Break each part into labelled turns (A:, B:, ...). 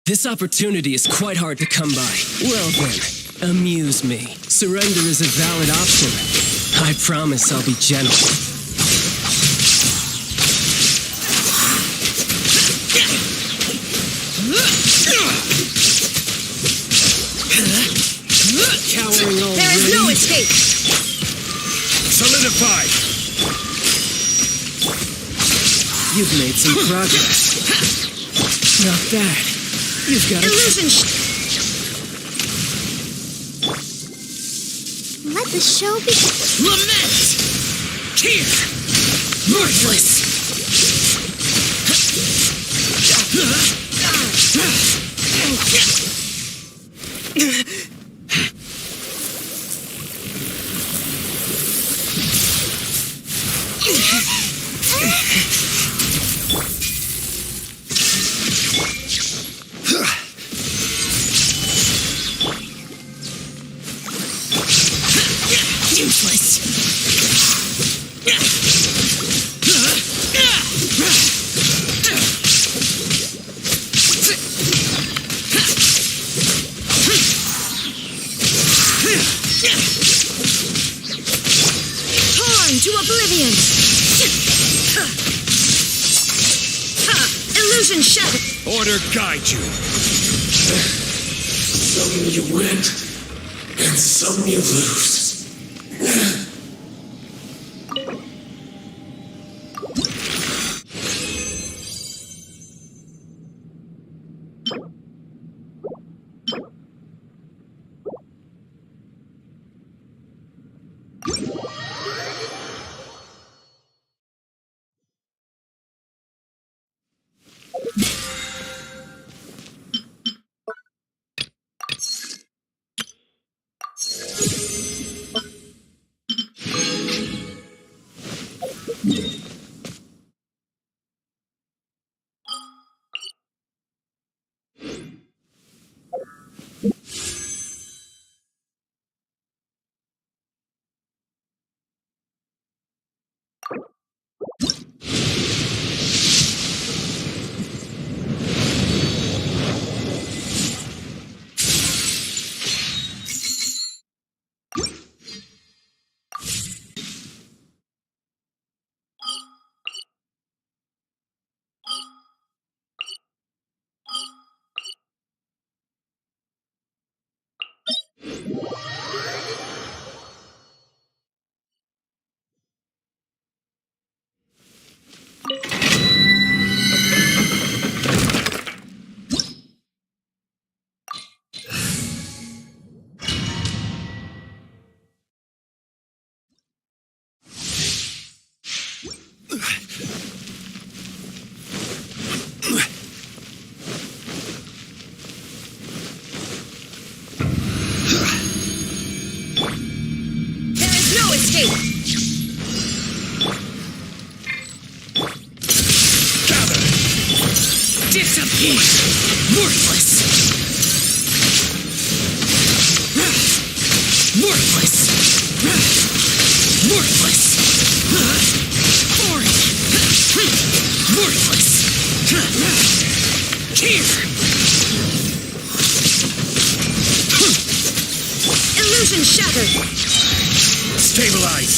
A: This opportunity is quite hard to come by. Well then, amuse me. Surrender is a valid option. I promise I'll be gentle. Cowering already?
B: There is no escape!
C: Solidified!
A: You've made some progress. Not bad. You've got
B: illusion. Let the show begin.
A: Lament! Here! Worthless!
B: To oblivion! Illusion shattered!
C: Order guide you!
D: Some you win, and some you lose.
B: Illusion shattered!
C: Stabilize!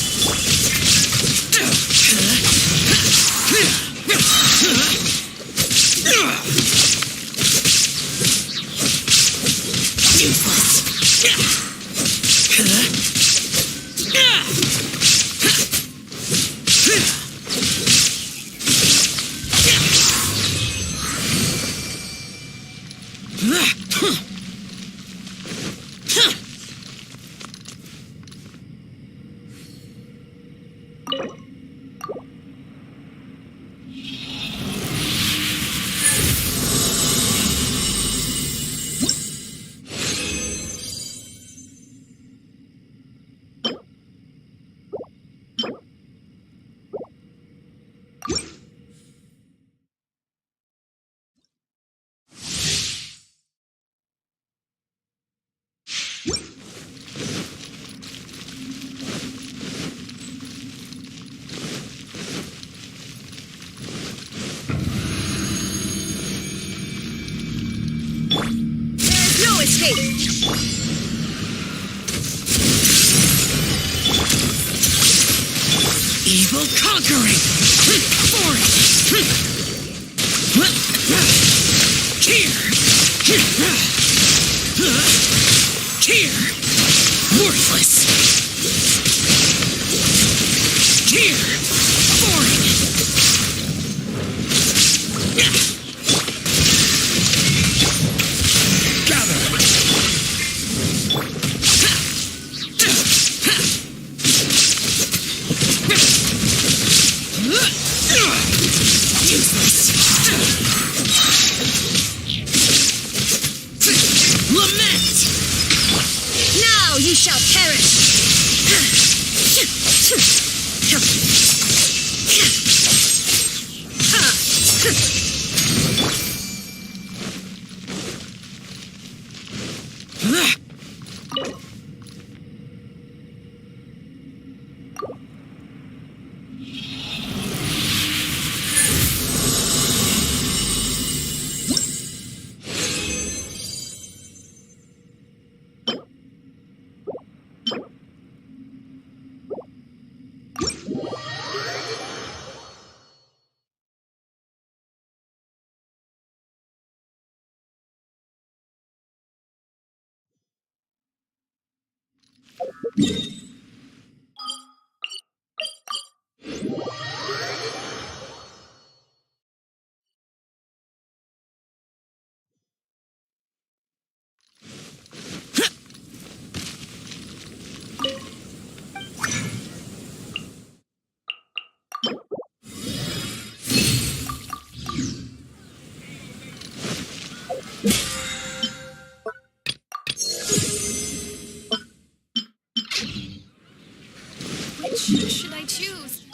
A: conquering! Foreign! Cheer! Cheer! Worthless! Cheer! Foreign! Gather! Useless! Lament!
B: Now you shall perish! Which should I choose?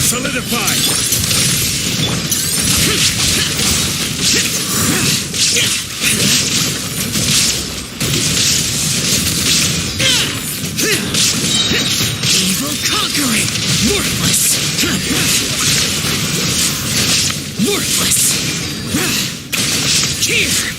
A: Solidify! Evil conquering! Worthless! Worthless! Here!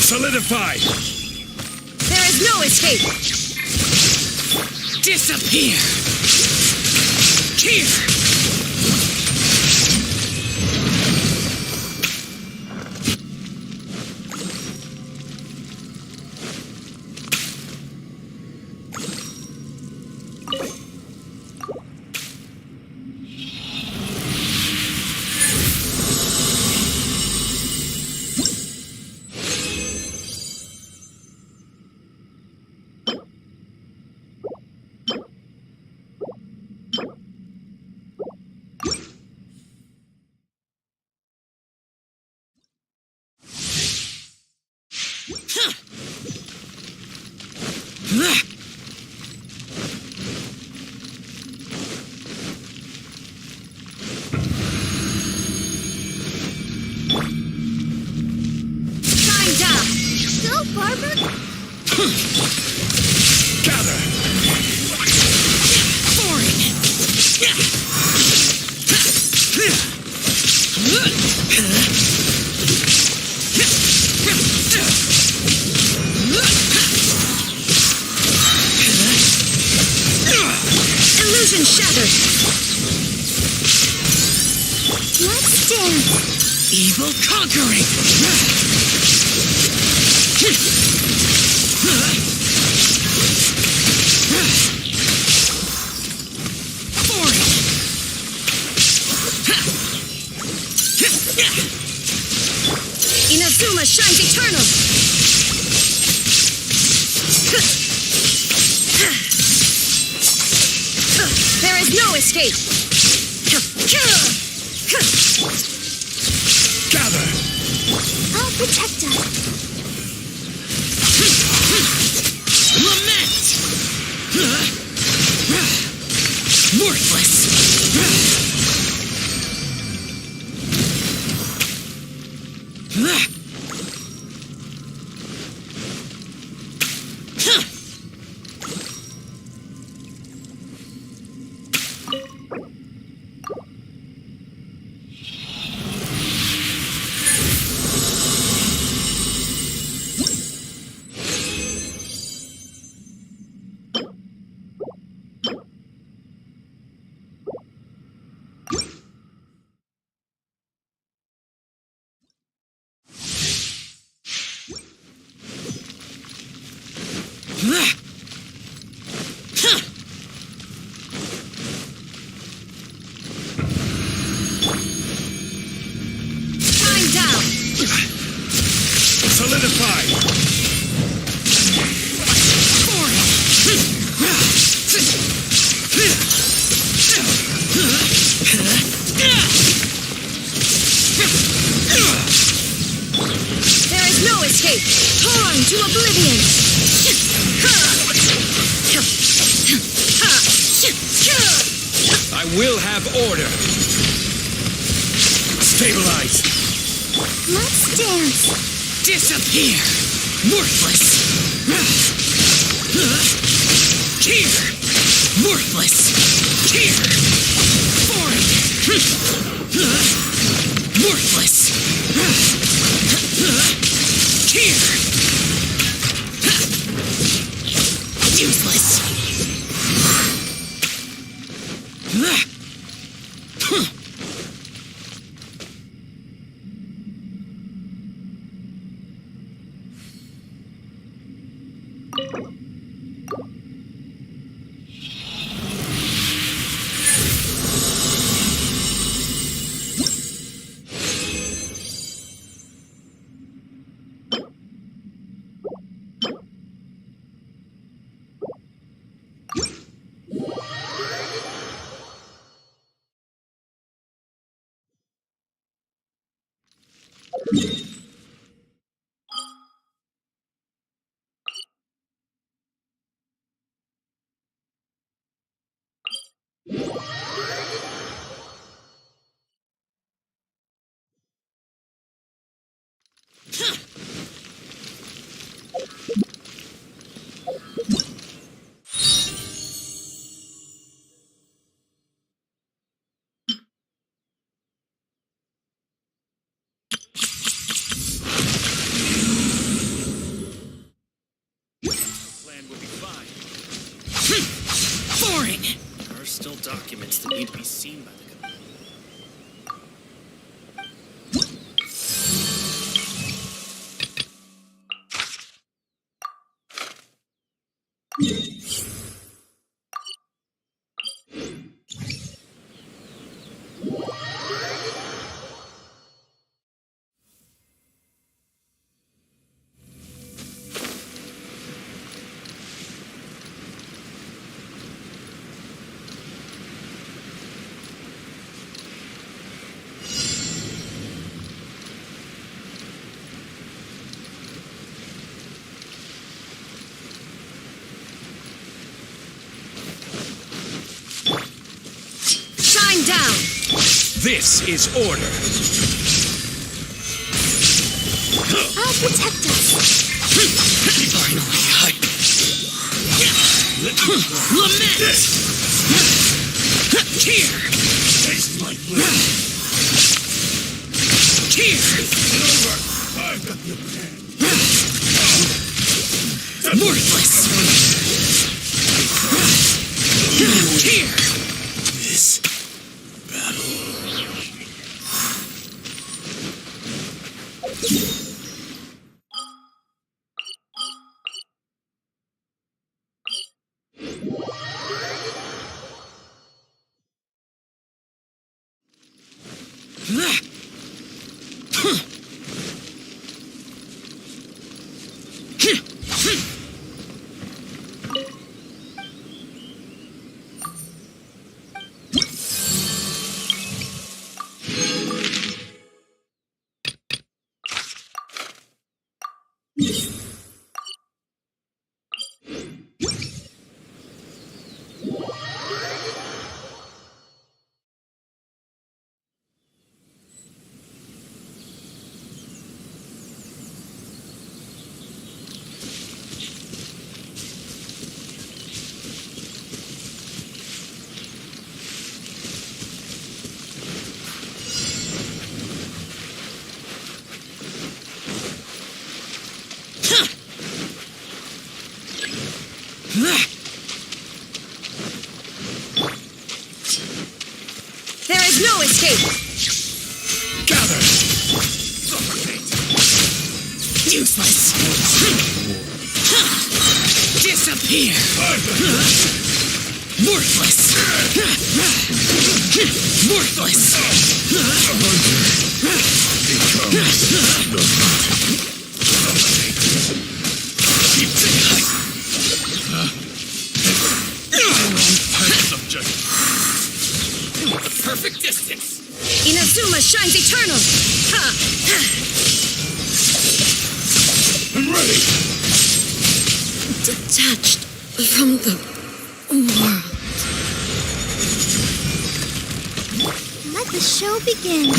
A: Solidify!
B: There is no escape!
A: Disappear! Here! Gather!
B: Illusion shattered! Let's dance!
A: Evil conquering!
B: Inazuma shines eternal! There is no escape!
D: Gather!
B: I'll protect us!
A: Lament! Worthless!
B: Time down!
D: Solidify!
B: There is no escape! Torn to oblivion!
D: I will have order! Stabilize!
B: Let's dance!
A: Disappear! Worthless! Here! Worthless! Here! Foreign! Worthless! Here! Useless!
D: Plan will be fine.
A: Foreign!
D: There are still documents that need to be seen by the government.
B: Shine down!
D: This is order!
B: I'll protect us!
A: Finally, Lament! Here!
D: Taste my blood!
A: Here!
D: Over! I've got the upper hand!
A: Worthless! Here!
D: This battle
B: There is no escape!
D: Gather!
A: Useless! Disappear! Worthless! Worthless! Perfect distance!
B: Inazuma shines eternal! Ha!
D: I'm ready!
B: Detached from the world. Let the show begin.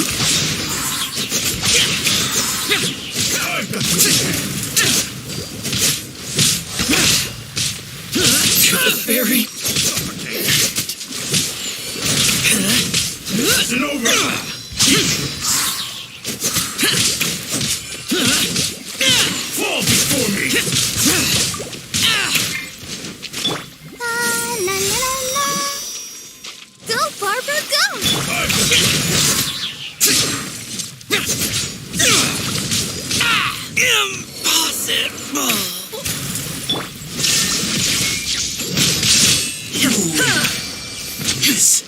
A: Fairy!
D: Isn't over! Fall before me!
B: La la la la la. Go, Barbara, go!
A: Impossible! Yes.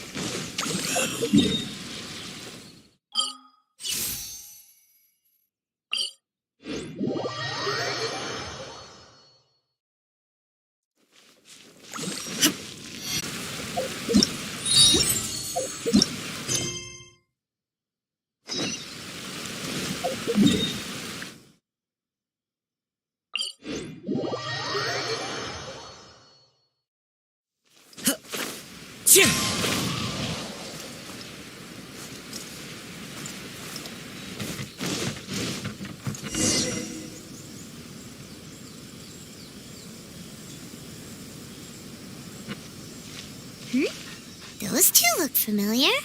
B: Those two look familiar.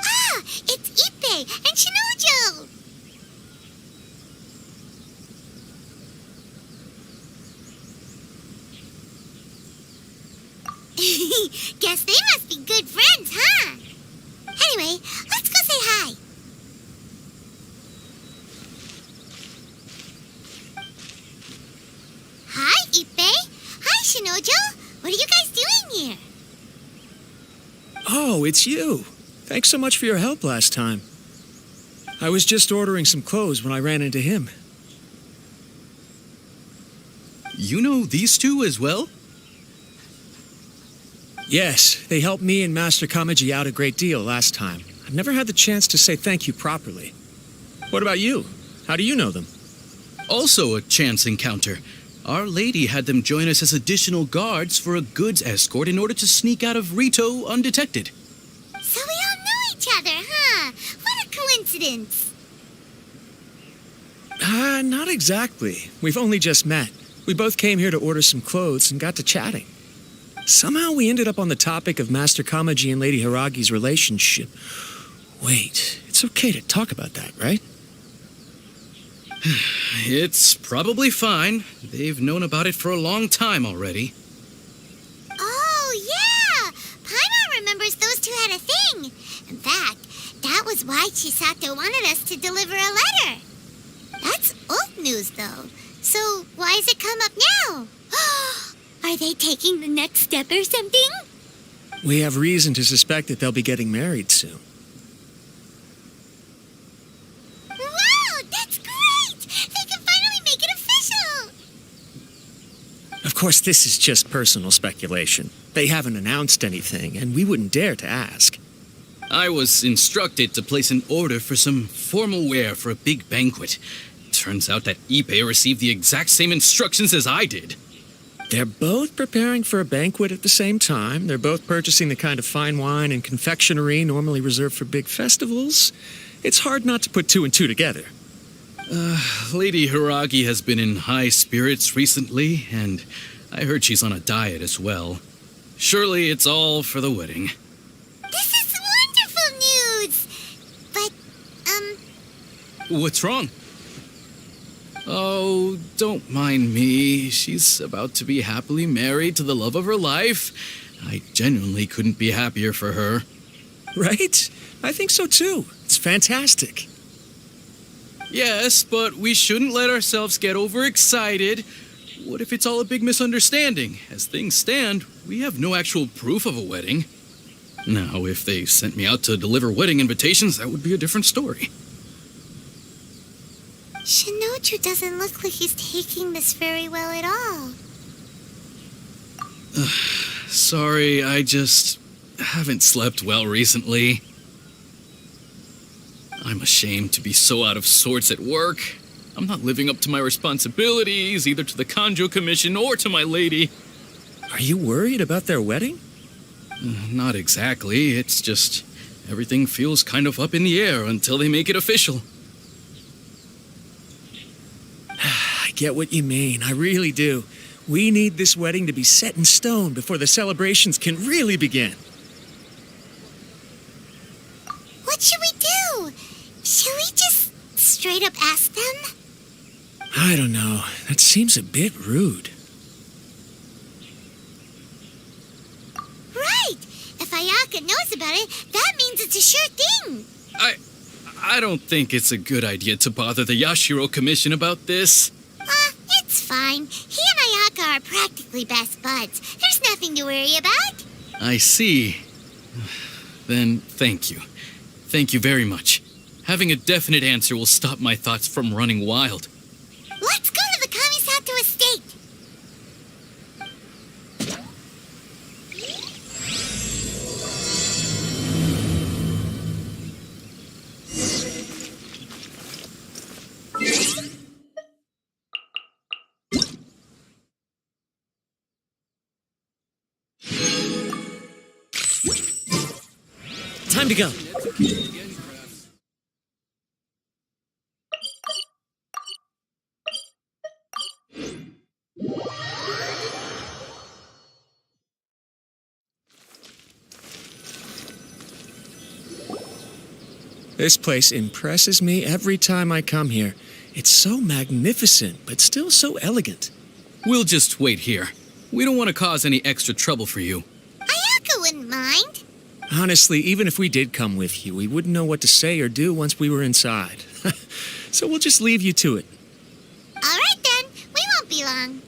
B: Ah! It's Ippei and Shinojo! Guess they must be good friends, huh? Anyway, let's go say hi. Hi, Ippei. Hi, Shinojo. What are you guys doing here?
C: Oh, it's you. Thanks so much for your help last time. I was just ordering some clothes when I ran into him.
E: You know these two as well?
C: Yes, they helped me and Master Kamaji out a great deal last time. I've never had the chance to say thank you properly. What about you? How do you know them?
E: Also a chance encounter. Our lady had them join us as additional guards for a goods escort in order to sneak out of Rito undetected.
B: So we all know each other, huh? What a coincidence.
C: Not exactly. We've only just met. We both came here to order some clothes and got to chatting. Somehow we ended up on the topic of Master Kamaji and Lady Hiragi's relationship. Wait, it's okay to talk about that, right?
E: It's probably fine. They've known about it for a long time already.
B: Oh, yeah! Paimon remembers those two had a thing. In fact, that was why Chisato wanted us to deliver a letter. That's old news, though. So why has it come up now? Are they taking the next step or something?
C: We have reason to suspect that they'll be getting married soon. course, this is just personal speculation. They haven't announced anything, and we wouldn't dare to ask.
E: I was instructed to place an order for some formal wear for a big banquet. Turns out that Ippei received the exact same instructions as I did.
C: They're both preparing for a banquet at the same time. They're both purchasing the kind of fine wine and confectionery normally reserved for big festivals. It's hard not to put two and two together.
E: Lady Hiragi has been in high spirits recently, and I heard she's on a diet as well. Surely it's all for the wedding.
B: This is wonderful news! But,
E: What's wrong? Oh, don't mind me. She's about to be happily married to the love of her life. I genuinely couldn't be happier for her.
C: Right? I think so too. It's fantastic.
E: Yes, but we shouldn't let ourselves get overexcited. What if it's all a big misunderstanding? As things stand, we have no actual proof of a wedding. Now, if they sent me out to deliver wedding invitations, that would be a different story.
B: Shinoju doesn't look like he's taking this very well at all.
E: Sorry, I just haven't slept well recently. I'm ashamed to be so out of sorts at work. I'm not living up to my responsibilities, either to the Kanjo Commission or to my lady.
C: Are you worried about their wedding?
E: Not exactly. It's just everything feels kind of up in the air until they make it official.
C: I get what you mean. I really do. We need this wedding to be set in stone before the celebrations can really begin.
B: What should we do? Should we just straight up ask them?
C: I don't know. That seems a bit rude.
B: Right! If Ayaka knows about it, that means it's a sure thing.
E: I don't think it's a good idea to bother the Yashiro Commission about this.
B: It's fine. He and Ayaka are practically best buds. There's nothing to worry about.
E: I see. Then thank you. Thank you very much. Having a definite answer will stop my thoughts from running wild.
B: Let's go to the Kamisato estate.
C: Time to go. This place impresses me every time I come here. It's so magnificent, but still so elegant.
E: We'll just wait here. We don't want to cause any extra trouble for you.
B: Ayaka wouldn't mind.
C: Honestly, even if we did come with you, we wouldn't know what to say or do once we were inside. So we'll just leave you to it.
B: All right then. We won't be long.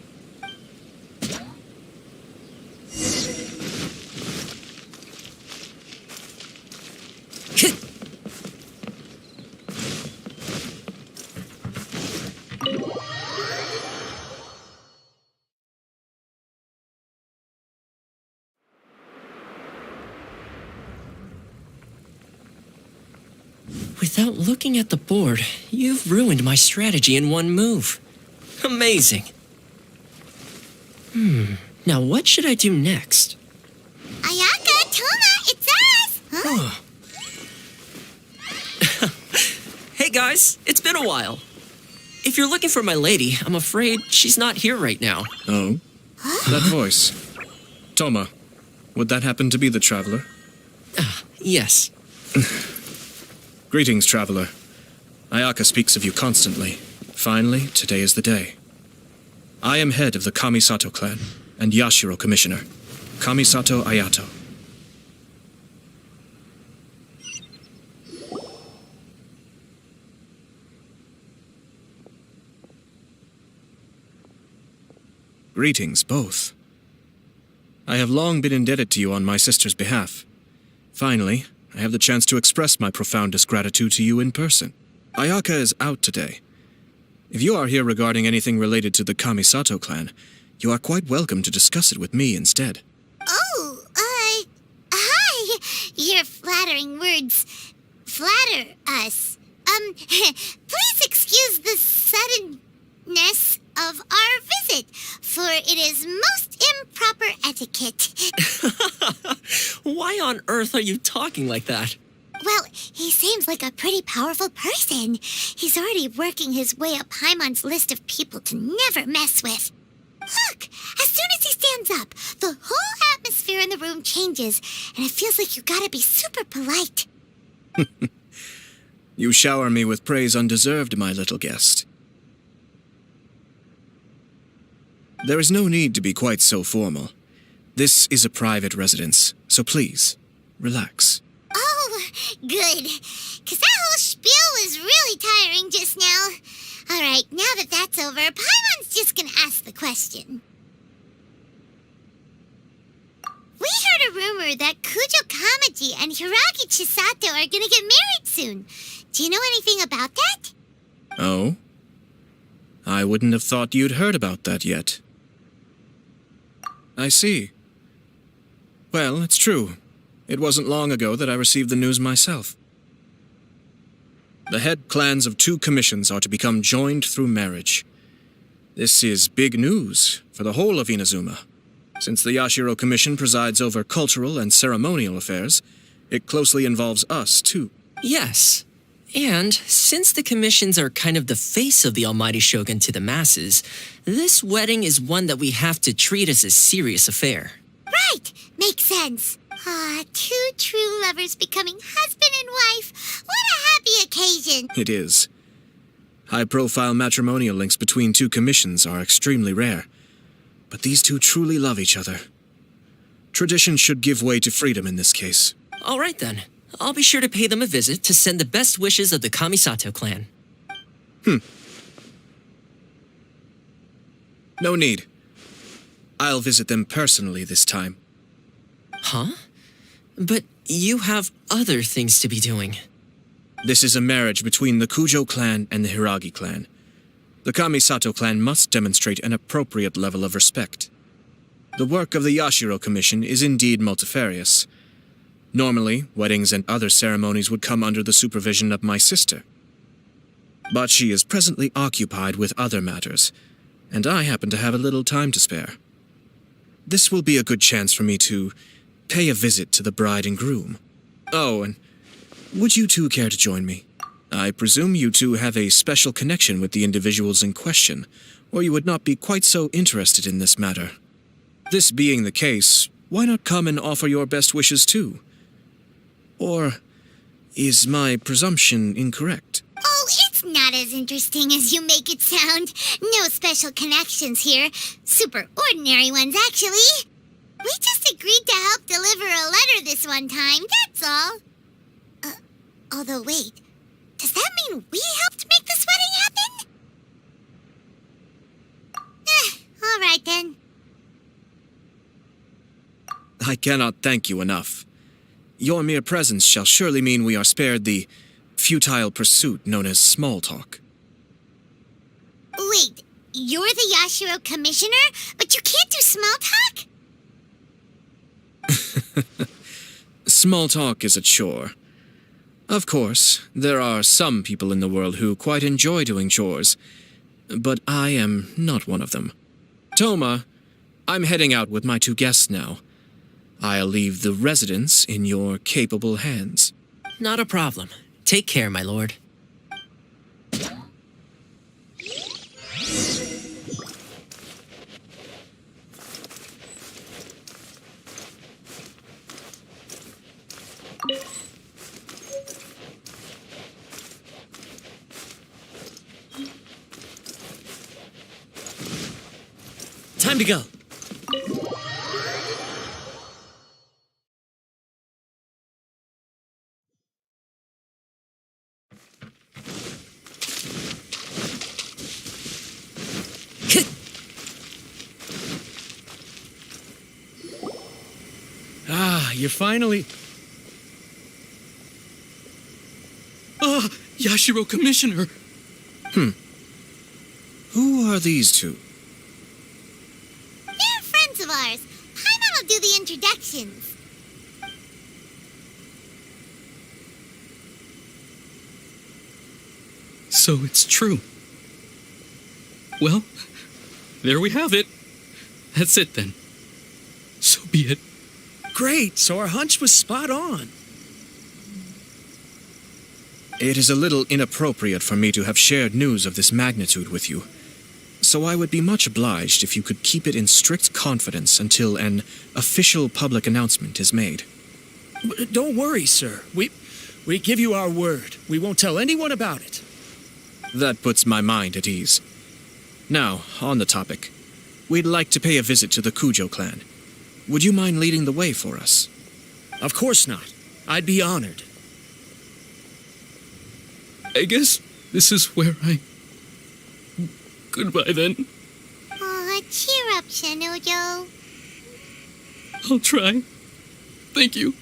A: Without looking at the board, you've ruined my strategy in one move. Amazing. Now what should I do next?
B: Ayaka, Toma, it's us! Huh?
A: Hey guys, it's been a while. If you're looking for my lady, I'm afraid she's not here right now.
F: Oh? That voice. Toma, would that happen to be the traveler?
A: Yes.
F: Greetings, traveler. Ayaka speaks of you constantly. Finally, today is the day. I am head of the Kamisato clan and Yashiro commissioner, Kamisato Ayato. Greetings, both. I have long been indebted to you on my sister's behalf. Finally, I have the chance to express my profoundest gratitude to you in person. Ayaka is out today. If you are here regarding anything related to the Kamisato clan, You are quite welcome to discuss it with me instead.
B: Oh, hi. Your flattering words flatter us. Please excuse the suddenness of our visit, for it is most improper etiquette.
A: Why on earth are you talking like that?
B: Well, he seems like a pretty powerful person. He's already working his way up Paimon's list of people to never mess with. Look, as soon as he stands up, the whole atmosphere in the room changes, and it feels like you gotta be super polite.
F: You shower me with praise undeserved, my little guest. There is no need to be quite so formal. This is a private residence, so please, relax.
B: Oh, good. 'Cause that whole spiel was really tiring just now. All right, now that that's over, Paimon's just gonna ask the question. We heard a rumor that Kujo Kamaji and Hiragi Chisato are gonna get married soon. Do you know anything about that?
F: Oh? I wouldn't have thought you'd heard about that yet. I see. Well, it's true. It wasn't long ago that I received the news myself. The head clans of 2 commissions are to become joined through marriage. This is big news for the whole of Inazuma. Since the Yashiro Commission presides over cultural and ceremonial affairs, it closely involves us, too.
A: Yes. And since the commissions are kind of the face of the Almighty Shogun to the masses, this wedding is one that we have to treat as a serious affair.
B: Right, makes sense. Ah, 2 true lovers becoming husband and wife. What a happy occasion.
F: It is. High-profile matrimonial links between 2 commissions are extremely rare. But these 2 truly love each other. Tradition should give way to freedom in this case.
A: All right then. I'll be sure to pay them a visit to send the best wishes of the Kamisato clan.
F: No need. I'll visit them personally this time.
A: Huh? But you have other things to be doing.
F: This is a marriage between the Kujo clan and the Hiragi clan. The Kamisato clan must demonstrate an appropriate level of respect. The work of the Yashiro Commission is indeed multifarious. Normally, weddings and other ceremonies would come under the supervision of my sister. But she is presently occupied with other matters, and I happen to have a little time to spare. This will be a good chance for me to pay a visit to the bride and groom. Oh, and would you 2 care to join me? I presume you 2 have a special connection with the individuals in question, or you would not be quite so interested in this matter. This being the case, why not come and offer your best wishes too? Or is my presumption incorrect?
B: Oh, it's not as interesting as you make it sound. No special connections here. Super ordinary ones, actually. We just agreed to help deliver a letter this one time, that's all. Although, wait. Does that mean we helped make this wedding happen? All right then.
F: I cannot thank you enough. Your mere presence shall surely mean we are spared the futile pursuit known as small talk.
B: Wait, you're the Yashiro Commissioner, but you can't do small talk?
F: Small talk is a chore. Of course, there are some people in the world who quite enjoy doing chores, but I am not one of them. Toma, I'm heading out with my 2 guests now. I'll leave the residence in your capable hands.
A: Not a problem. Take care, my lord. Time to go.
C: You finally...
E: Yashiro Commissioner!
F: Who are these 2?
B: introductions.
E: So it's true. Well, there we have it. That's it then. So be it.
C: Great, so our hunch was spot on.
F: It is a little inappropriate for me to have shared news of this magnitude with you, so I would be much obliged if you could keep it in strict confidence until an official public announcement is made.
C: Don't worry, sir. We give you our word. We won't tell anyone about it.
F: That puts my mind at ease. Now, on the topic. We'd like to pay a visit to the Kujo clan. Would you mind leading the way for us?
C: Of course not. I'd be honored.
E: I guess this is where I... Goodbye then.
B: Aw, cheer up, Shanojo.
E: I'll try. Thank you.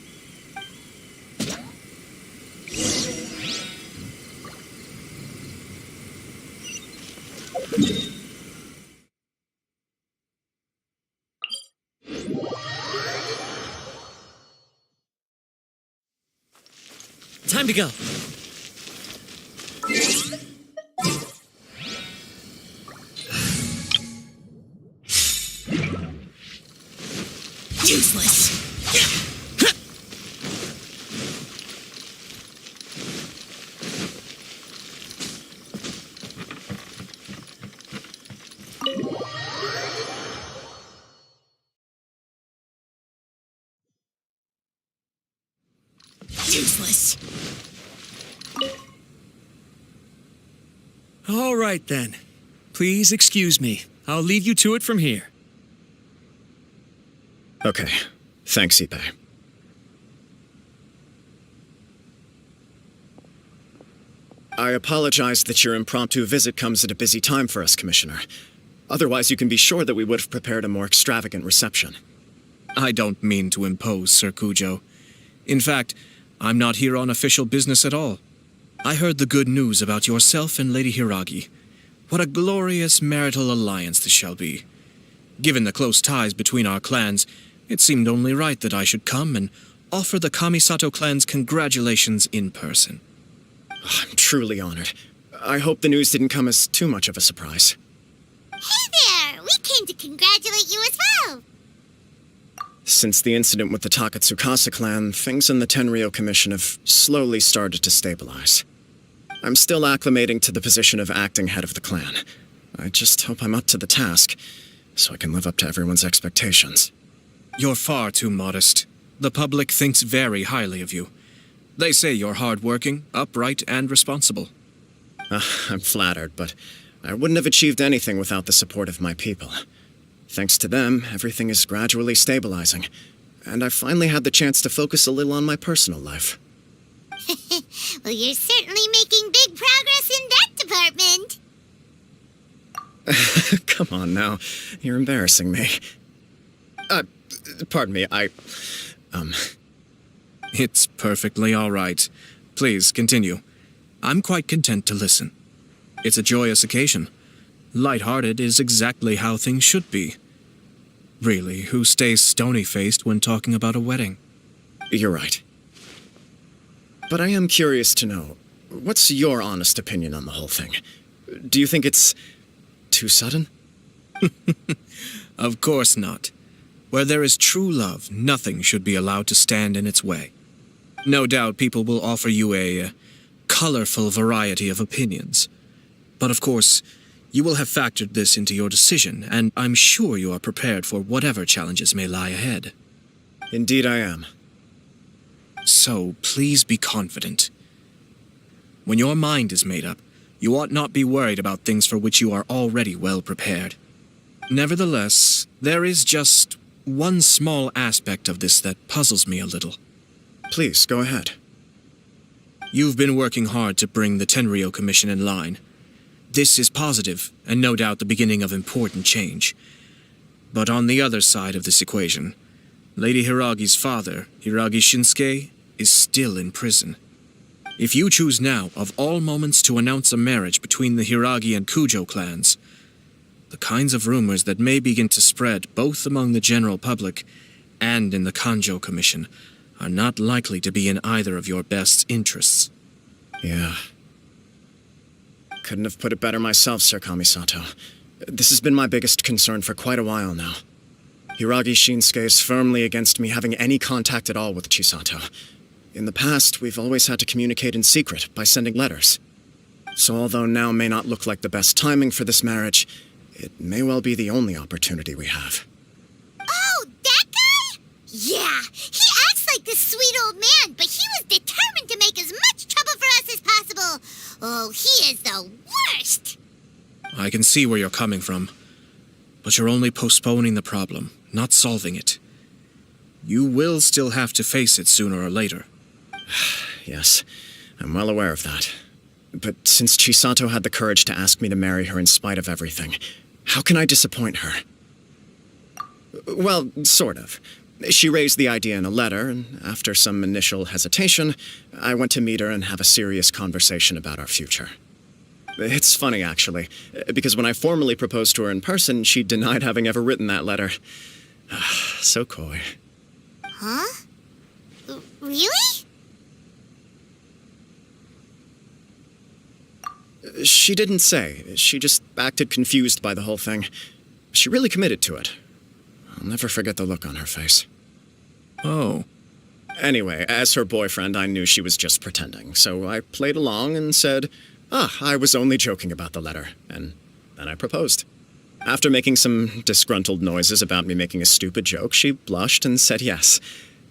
C: Time to go.
A: Useless. Useless.
C: All right, then. Please excuse me. I'll leave you to it from here.
G: Okay. Thanks, Ippei. I apologize that your impromptu visit comes at a busy time for us, Commissioner. Otherwise, you can be sure that we would have prepared a more extravagant reception.
F: I don't mean to impose, Sir Kujo. In fact, I'm not here on official business at all. I heard the good news about yourself and Lady Hiragi. What a glorious marital alliance this shall be. Given the close ties between our clans, it seemed only right that I should come and offer the Kamisato clan's congratulations in person.
G: I'm truly honored. I hope the news didn't come as too much of a surprise.
B: Hey there! We came to congratulate you as well!
G: Since the incident with the Takatsukasa clan, things in the Tenryou Commission have slowly started to stabilize. I'm still acclimating to the position of acting head of the clan. I just hope I'm up to the task, so I can live up to everyone's expectations.
F: You're far too modest. The public thinks very highly of you. They say you're hardworking, upright, and responsible.
G: I'm flattered, but I wouldn't have achieved anything without the support of my people. Thanks to them, everything is gradually stabilizing, and I finally had the chance to focus a little on my personal life.
B: Well, you're certainly making big progress in that department.
G: Come on now, you're embarrassing me. Pardon me,
F: It's perfectly all right. Please, continue. I'm quite content to listen. It's a joyous occasion. Light-hearted is exactly how things should be. Really, who stays stony-faced when talking about a wedding?
G: You're right. But I am curious to know, what's your honest opinion on the whole thing? Do you think it's too sudden?
F: Of course not. Where there is true love, nothing should be allowed to stand in its way. No doubt people will offer you a colorful variety of opinions. But of course, you will have factored this into your decision, and I'm sure you are prepared for whatever challenges may lie ahead.
G: Indeed I am.
F: So, please be confident. When your mind is made up, you ought not be worried about things for which you are already well prepared. Nevertheless, there is just one small aspect of this that puzzles me a little.
G: Please, go ahead.
F: You've been working hard to bring the Tenryou Commission in line. This is positive, and no doubt the beginning of important change. But on the other side of this equation, Lady Hiragi's father, Hiragi Shinsuke, is still in prison. If you choose now, of all moments, to announce a marriage between the Hiragi and Kujo clans, the kinds of rumors that may begin to spread both among the general public and in the Kanjo Commission are not likely to be in either of your best interests.
G: Yeah. Couldn't have put it better myself, Sir Kamisato. This has been my biggest concern for quite a while now. Hiragi Shinsuke is firmly against me having any contact at all with Chisato. In the past, we've always had to communicate in secret by sending letters. So although now may not look like the best timing for this marriage, it may well be the only opportunity we have.
B: Oh, that guy? Yeah, he acts like this sweet old man, but he was determined to make as much trouble for us as possible. Oh, he is the worst.
F: I can see where you're coming from, but you're only postponing the problem, not solving it. You will still have to face it sooner or later.
G: Yes, I'm well aware of that. But since Chisato had the courage to ask me to marry her in spite of everything, how can I disappoint her? Well, sort of. She raised the idea in a letter, and after some initial hesitation, I went to meet her and have a serious conversation about our future. It's funny, actually, because when I formally proposed to her in person, she denied having ever written that letter. So coy.
B: Huh? Really?
G: She didn't say. She just acted confused by the whole thing. She really committed to it. I'll never forget the look on her face.
F: Oh.
G: Anyway, as her boyfriend, I knew she was just pretending, so I played along and said, I was only joking about the letter, and then I proposed. After making some disgruntled noises about me making a stupid joke, she blushed and said yes.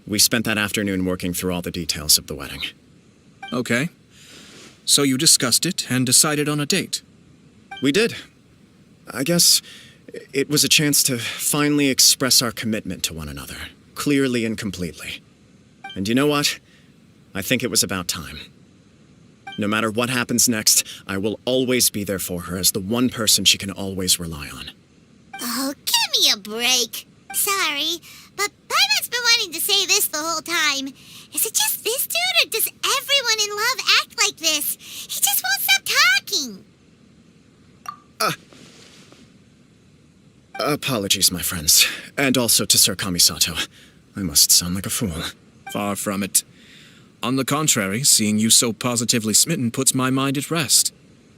G: We spent that afternoon working through all the details of the wedding.
F: Okay. So you discussed it and decided on a date?
G: We did. I guess it was a chance to finally express our commitment to one another, clearly and completely. And you know what? I think it was about time. No matter what happens next, I will always be there for her as the one person she can always rely on.
B: Oh, give me a break. Sorry, but Paimon's been wanting to say this the whole time. Is it just this dude, or does everyone in love act like this? He just won't stop talking.
G: Apologies, my friends. And also to Sir Kamisato. I must sound like a fool.
F: Far from it. On the contrary, seeing you so positively smitten puts my mind at rest.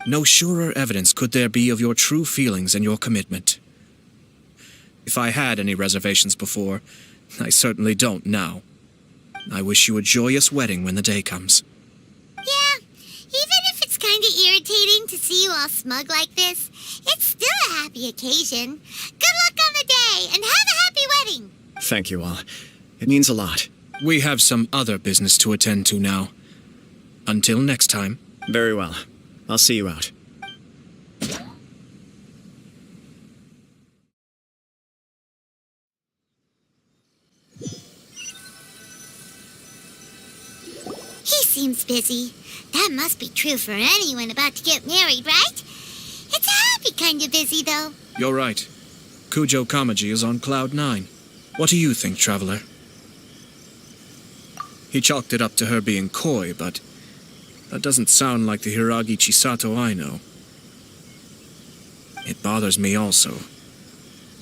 F: No surer evidence could there be of your true feelings and your commitment. If I had any reservations before, I certainly don't now. I wish you a joyous wedding when the day comes.
B: Yeah, even if it's kind of irritating to see you all smug like this, it's still a happy occasion. Good luck on the day, and have a happy wedding.
G: Thank you all. It means a lot.
F: We have some other business to attend to now. Until next time.
G: Very well. I'll see you out.
B: He seems busy. That must be true for anyone about to get married, right? It's a happy kind of busy, though.
F: You're right. Kujo Kamaji is on cloud 9. What do you think, traveler? He chalked it up to her being coy, but that doesn't sound like the Hiragi Chisato I know. It bothers me also.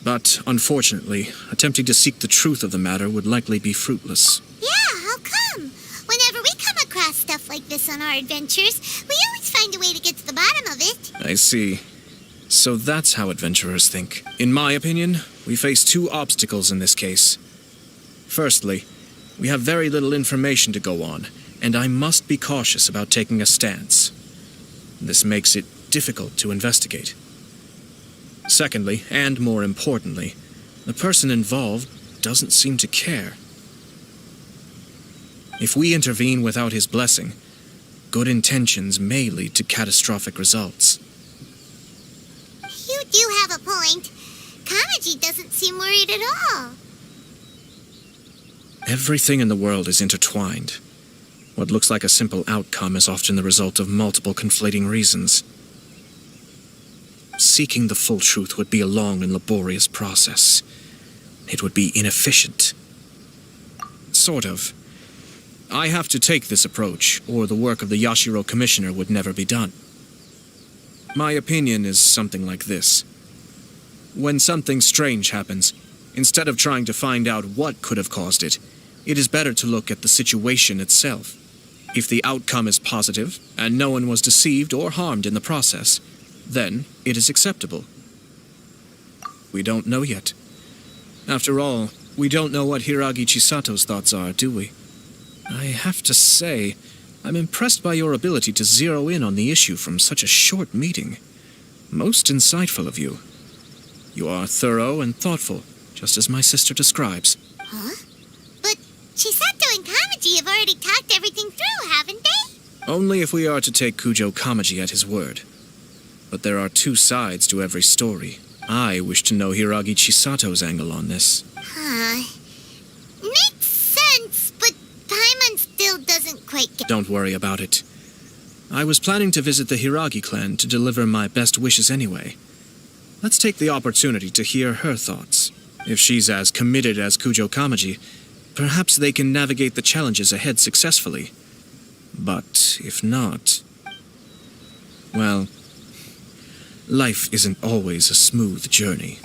F: But, unfortunately, attempting to seek the truth of the matter would likely be fruitless.
B: Yeah, how come? Whenever we come across stuff like this on our adventures, we always find a way to get to the bottom of it.
F: I see. So that's how adventurers think. In my opinion, we face two obstacles in this case. Firstly, we have very little information to go on, and I must be cautious about taking a stance. This makes it difficult to investigate. Secondly, and more importantly, the person involved doesn't seem to care. If we intervene without his blessing, good intentions may lead to catastrophic results.
B: You do have a point. Kamaji doesn't seem worried at all.
F: Everything in the world is intertwined. What looks like a simple outcome is often the result of multiple conflating reasons. Seeking the full truth would be a long and laborious process. It would be inefficient. Sort of. I have to take this approach, or the work of the Yashiro Commissioner would never be done. My opinion is something like this. When something strange happens, Instead of trying to find out what could have caused it, it is better to look at the situation itself. If the outcome is positive, and no one was deceived or harmed in the process, then it is acceptable. We don't know yet. After all, we don't know what Hiragi Chisato's thoughts are, do we? I have to say, I'm impressed by your ability to zero in on the issue from such a short meeting. Most insightful of you. You are thorough and thoughtful, just as my sister describes.
B: Huh? But Chisato and Kamaji have already talked everything through, haven't they?
F: Only if we are to take Kujo Kamaji at his word. But there are two sides to every story. I wish to know Hiragi Chisato's angle on this.
B: Huh. Makes sense, but Paimon still doesn't quite get...
F: Don't worry about it. I was planning to visit the Hiragi clan to deliver my best wishes anyway. Let's take the opportunity to hear her thoughts. If she's as committed as Kujo Kamaji, perhaps they can navigate the challenges ahead successfully. But if not... well, life isn't always a smooth journey.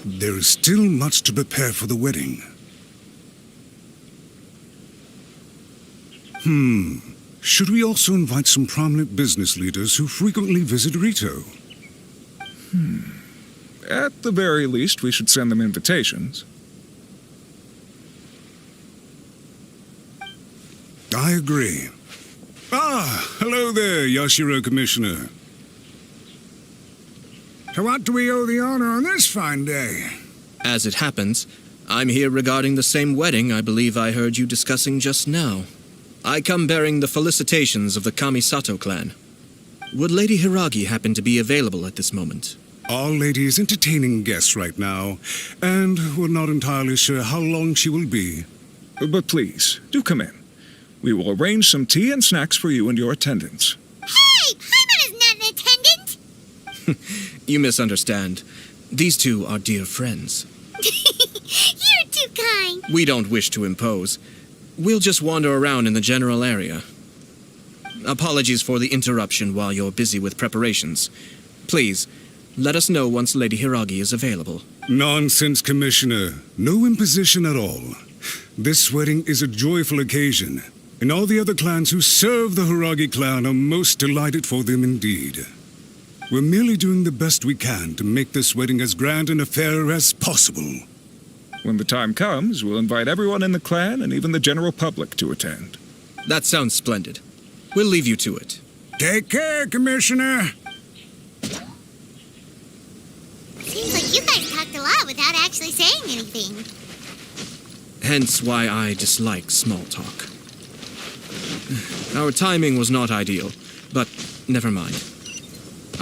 H: There is still much to prepare for the wedding. Should we also invite some prominent business leaders who frequently visit Rito?
I: At the very least, we should send them invitations.
H: I agree. Hello there, Yashiro Commissioner. To what do we owe the honor on this fine day?
F: As it happens, I'm here regarding the same wedding I believe I heard you discussing just now. I come bearing the felicitations of the Kamisato clan. Would Lady Hiragi happen to be available at this moment?
H: Our lady is entertaining guests right now, and we're not entirely sure how long she will be.
I: But please, do come in. We will arrange some tea and snacks for you and your attendants.
B: Hey! Paimon is not an attendant!
F: You misunderstand. These two are dear friends.
B: You're too kind.
F: We don't wish to impose. We'll just wander around in the general area. Apologies for the interruption while you're busy with preparations. Please, let us know once Lady Hiragi is available.
H: Nonsense, Commissioner. No imposition at all. This wedding is a joyful occasion, and all the other clans who serve the Hiragi clan are most delighted for them indeed. We're merely doing the best we can to make this wedding as grand an affair as possible.
I: When the time comes, we'll invite everyone in the clan and even the general public to attend.
F: That sounds splendid. We'll leave you to it.
H: Take care, Commissioner.
B: Seems like you guys talked a lot without actually saying anything.
F: Hence why I dislike small talk. Our timing was not ideal, but never mind.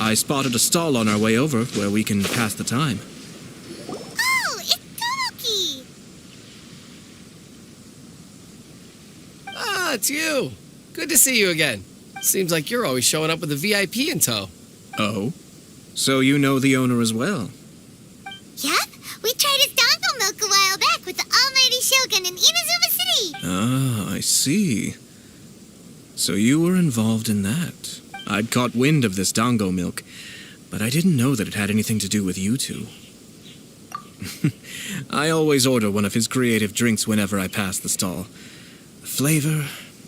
F: I spotted a stall on our way over where we can pass the time.
B: Oh, it's Tomoki!
J: Ah, it's you. Good to see you again. Seems like you're always showing up with a VIP in tow.
F: Oh? So you know the owner as well?
B: Yep, we tried his dango milk a while back with the almighty Shogun in Inazuma City.
F: Ah, I see. So you were involved in that. I'd caught wind of this dango milk, but I didn't know that it had anything to do with you two. I always order one of his creative drinks whenever I pass the stall. The flavor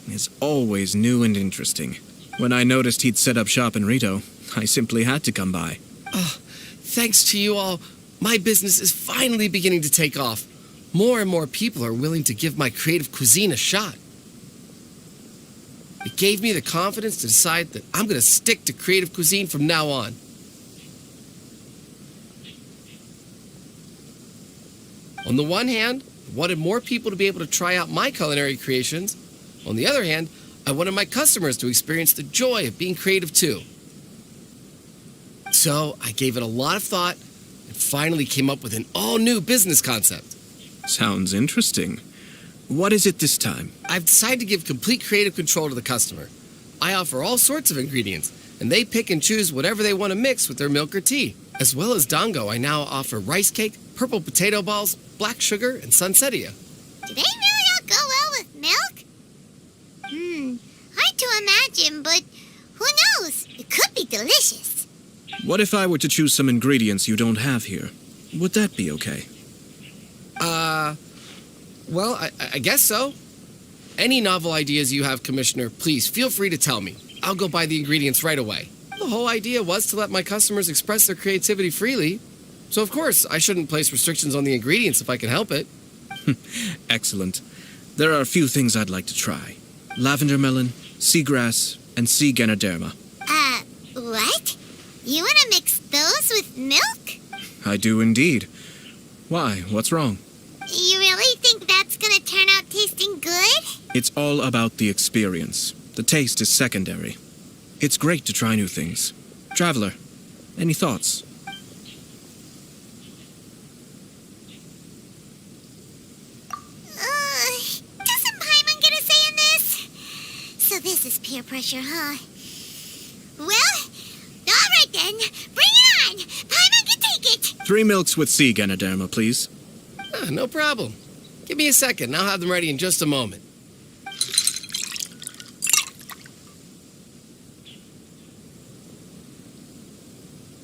F: is always new and interesting. When I noticed he'd set up shop in Rito, I simply had to come by.
J: Thanks to you all, my business is finally beginning to take off. More and more people are willing to give my creative cuisine a shot. It gave me the confidence to decide that I'm going to stick to creative cuisine from now on. On the one hand, I wanted more people to be able to try out my culinary creations. On the other hand, I wanted my customers to experience the joy of being creative too. So I gave it a lot of thought and finally came up with an all-new business concept.
F: Sounds interesting. What is it this time?
J: I've decided to give complete creative control to the customer. I offer all sorts of ingredients, and they pick and choose whatever they want to mix with their milk or tea. As well as Dango, I now offer rice cake, purple potato balls, black sugar, and sunsettia.
B: Do they really all go well with milk? Hard to imagine, but who knows? It could be delicious.
F: What if I were to choose some ingredients you don't have here? Would that be okay?
J: Well, I guess so. Any novel ideas you have, Commissioner, please feel free to tell me. I'll go buy the ingredients right away. The whole idea was to let my customers express their creativity freely. So, of course, I shouldn't place restrictions on the ingredients if I can help it.
F: Excellent. There are a few things I'd like to try. Lavender melon, seagrass, and sea ganoderma.
B: What? You want to mix those with milk?
F: I do indeed. Why? What's wrong?
B: You really think that's gonna turn out tasting good?
F: It's all about the experience. The taste is secondary. It's great to try new things. Traveler, any thoughts?
B: Doesn't Paimon get a say in this? So this is peer pressure, huh? Well, all right then. Bring it on! Paimon can take it!
F: 3 milks with sea ganoderma, please.
J: No problem. Give me a second, and I'll have them ready in just a moment.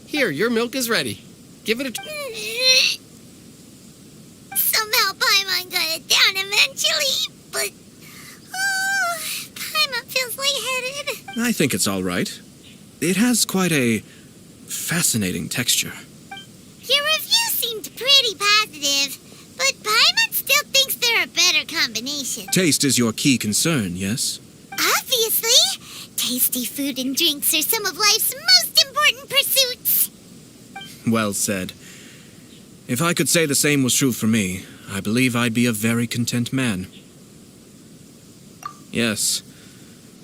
J: Here, your milk is ready. Give it a...
B: Somehow Paimon got it down eventually, but... Oh, Paimon feels lightheaded.
F: I think it's all right. It has quite a fascinating texture.
B: Your review seemed pretty positive, but Paimon still thinks they're a better combination.
F: Taste is your key concern, yes?
B: Obviously! Tasty food and drinks are some of life's most important pursuits.
F: Well said. If I could say the same was true for me, I believe I'd be a very content man. Yes.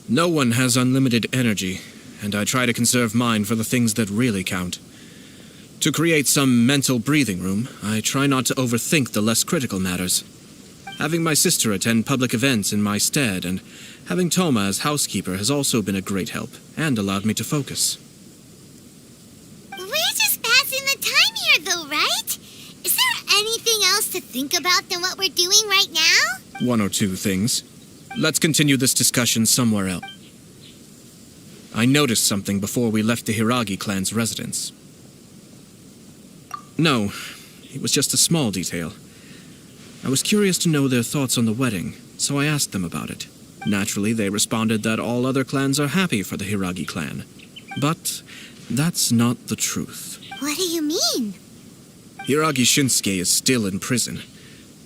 F: No one has unlimited energy, and I try to conserve mine for the things that really count. To create some mental breathing room, I try not to overthink the less critical matters. Having my sister attend public events in my stead and having Toma as housekeeper has also been a great help and allowed me to focus.
B: We're just passing the time here, though, right? Is there anything else to think about than what we're doing right now?
F: 1 or 2 things. Let's continue this discussion somewhere else. I noticed something before we left the Hiragi clan's residence. No, it was just a small detail. I was curious to know their thoughts on the wedding, so I asked them about it. Naturally, they responded that all other clans are happy for the Hiragi clan. But that's not the truth.
B: What do you mean?
F: Hiragi Shinsuke is still in prison,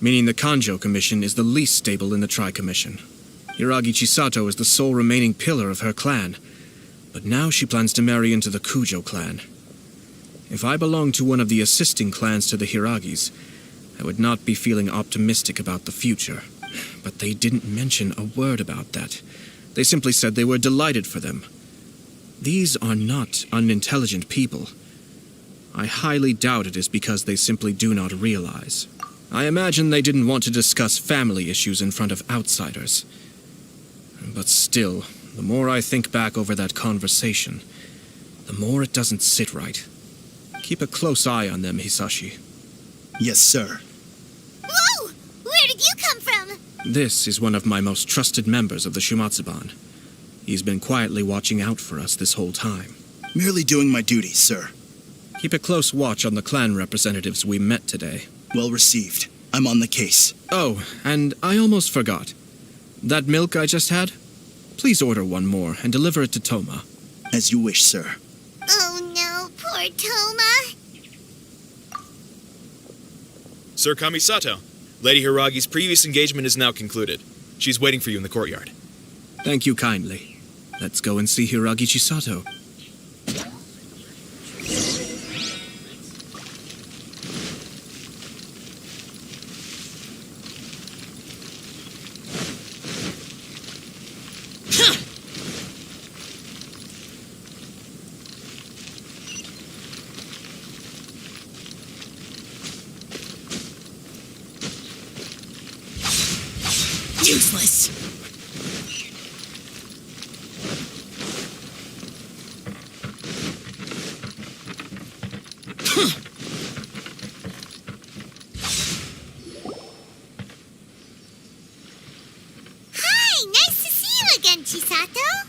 F: meaning the Kanjo Commission is the least stable in the Tri-Commission. Hiragi Chisato is the sole remaining pillar of her clan, but now she plans to marry into the Kujo clan. If I belonged to one of the assisting clans to the Hiragis, I would not be feeling optimistic about the future. But they didn't mention a word about that. They simply said they were delighted for them. These are not unintelligent people. I highly doubt it is because they simply do not realize. I imagine they didn't want to discuss family issues in front of outsiders. But still, the more I think back over that conversation, the more it doesn't sit right. Keep a close eye on them, Hisashi.
K: Yes, sir.
B: Whoa! Where did you come from?
F: This is one of my most trusted members of the Shumatsuban. He's been quietly watching out for us this whole time.
K: Merely doing my duty, sir.
F: Keep a close watch on the clan representatives we met today.
K: Well received. I'm on the case.
F: Oh, and I almost forgot. That milk I just had? Please order one more and deliver it to Toma.
K: As you wish, sir.
B: Oh no, poor Toma.
L: Sir Kamisato, Lady Hiragi's previous engagement is now concluded. She's waiting for you in the courtyard.
F: Thank you kindly. Let's go and see Hiragi Chisato.
M: Useless.
B: Hi, nice to see you again, Chisato.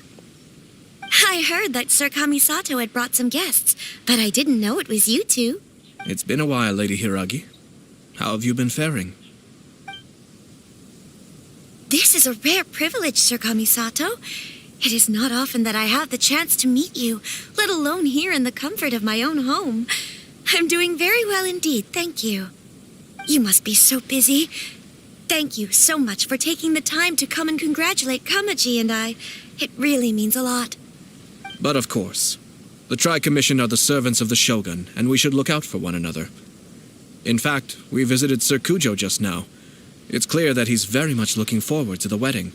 N: I heard that Sir Kamisato had brought some guests, but I didn't know it was you two.
F: It's been a while, Lady Hiragi. How have you been faring?
N: This is a rare privilege, Sir Kamisato. It is not often that I have the chance to meet you, let alone here in the comfort of my own home. I'm doing very well indeed, thank you. You must be so busy. Thank you so much for taking the time to come and congratulate Kamaji and I. It really means a lot.
F: But of course, the Tri-Commission are the servants of the Shogun, and we should look out for one another. In fact, we visited Sir Kujo just now. It's clear that he's very much looking forward to the wedding.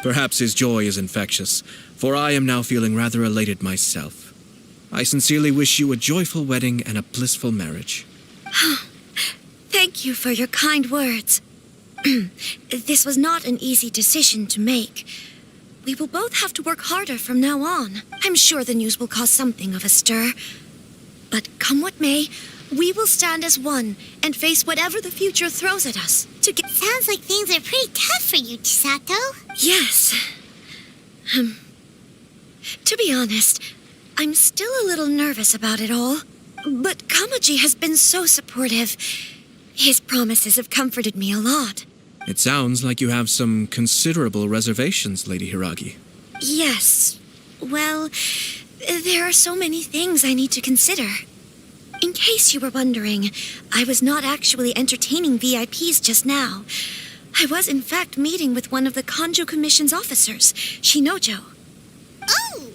F: Perhaps his joy is infectious, for I am now feeling rather elated myself. I sincerely wish you a joyful wedding and a blissful marriage.
N: Thank you for your kind words. This was not an easy decision to make. We will both have to work harder from now on. I'm sure the news will cause something of a stir. But come what may, we will stand as one and face whatever the future throws at us.
B: Sounds like things are pretty tough for you, Chisato.
N: Yes. To be honest, I'm still a little nervous about it all. But Kamaji has been so supportive. His promises have comforted me a lot.
F: It sounds like you have some considerable reservations, Lady Hiragi.
N: Yes. Well, there are so many things I need to consider. In case you were wondering, I was not actually entertaining VIPs just now. I was in fact meeting with one of the Kanjo Commission's officers, Shinojo.
B: Oh,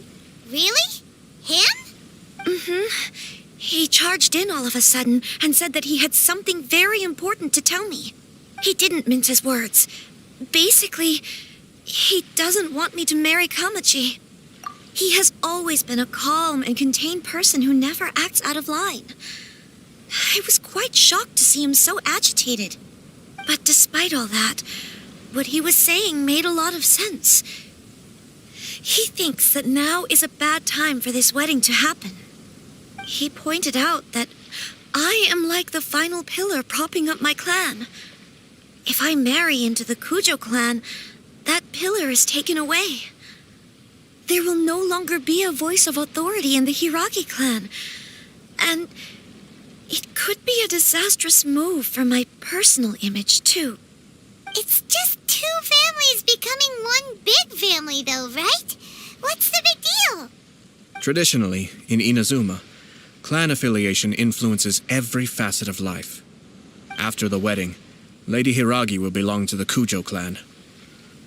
B: really? Him?
N: Mm-hmm. He charged in all of a sudden and said that he had something very important to tell me. He didn't mince his words. Basically, he doesn't want me to marry Kamaji. He has always been a calm and contained person who never acts out of line. I was quite shocked to see him so agitated. But despite all that, what he was saying made a lot of sense. He thinks that now is a bad time for this wedding to happen. He pointed out that I am like the final pillar propping up my clan. If I marry into the Kujo clan, that pillar is taken away. There will no longer be a voice of authority in the Hiragi clan. And it could be a disastrous move for my personal image, too.
B: It's just two families becoming one big family, though, right? What's the big deal?
F: Traditionally, in Inazuma, clan affiliation influences every facet of life. After the wedding, Lady Hiragi will belong to the Kujo clan.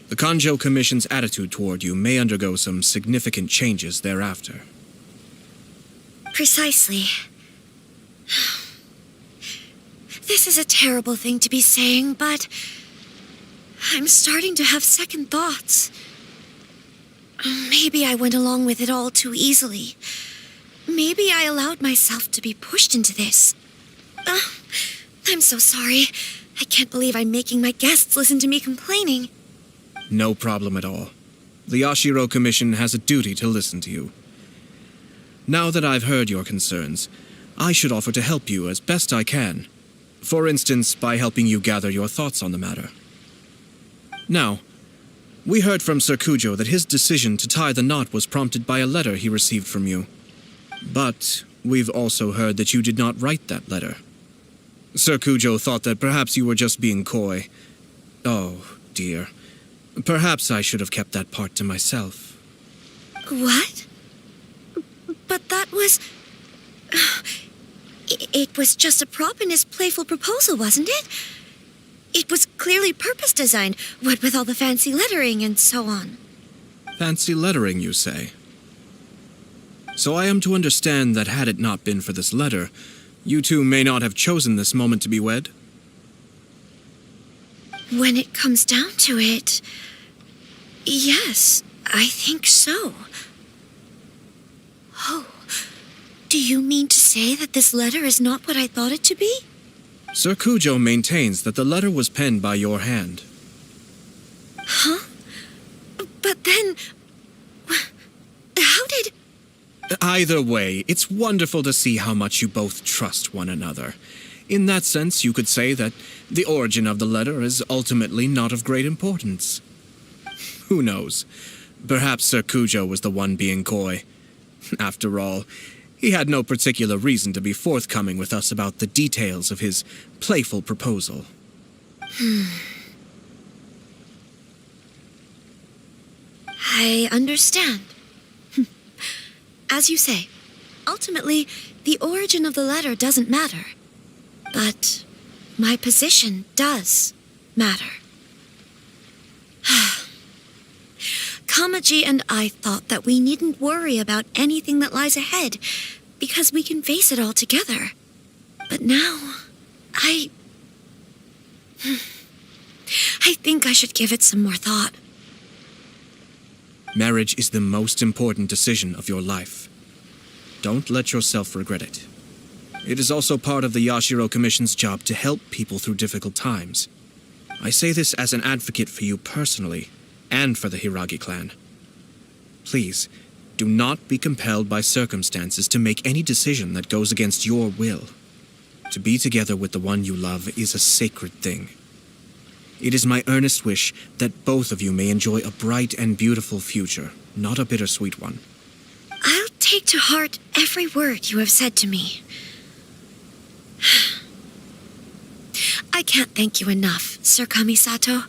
F: The Kanjo Commission's attitude toward you may undergo some significant changes thereafter.
N: Precisely. This is a terrible thing to be saying, but I'm starting to have second thoughts. Maybe I went along with it all too easily. Maybe I allowed myself to be pushed into this. I'm so sorry. I can't believe I'm making my guests listen to me complaining.
F: No problem at all. The Yashiro Commission has a duty to listen to you. Now that I've heard your concerns, I should offer to help you as best I can. For instance, by helping you gather your thoughts on the matter. Now, we heard from Sir Kujo that his decision to tie the knot was prompted by a letter he received from you. But we've also heard that you did not write that letter. Sir Kujo thought that perhaps you were just being coy. Oh, dear. Perhaps I should have kept that part to myself.
N: What? But that was... It was just a prop in his playful proposal, wasn't it? It was clearly purpose designed, what with all the fancy lettering and so on.
F: Fancy lettering, you say? So I am to understand that had it not been for this letter, you two may not have chosen this moment to be wed?
N: When it comes down to it... Yes, I think so. Oh, do you mean to say that this letter is not what I thought it to be?
F: Sir Kujo maintains that the letter was penned by your hand.
N: Huh? But then... How did...
F: Either way, it's wonderful to see how much you both trust one another. In that sense, you could say that the origin of the letter is ultimately not of great importance. Who knows? Perhaps Sir Cujo was the one being coy. After all, he had no particular reason to be forthcoming with us about the details of his playful proposal.
N: I understand. As you say, ultimately, the origin of the letter doesn't matter. But my position does matter. Kamaji and I thought that we needn't worry about anything that lies ahead because we can face it all together. But now, I think I should give it some more thought.
F: Marriage is the most important decision of your life. Don't let yourself regret it. It is also part of the Yashiro Commission's job to help people through difficult times. I say this as an advocate for you personally, and for the Hiragi clan. Please, do not be compelled by circumstances to make any decision that goes against your will. To be together with the one you love is a sacred thing. It is my earnest wish that both of you may enjoy a bright and beautiful future, not a bittersweet one.
N: I'll take to heart every word you have said to me. I can't thank you enough, Sir Kamisato.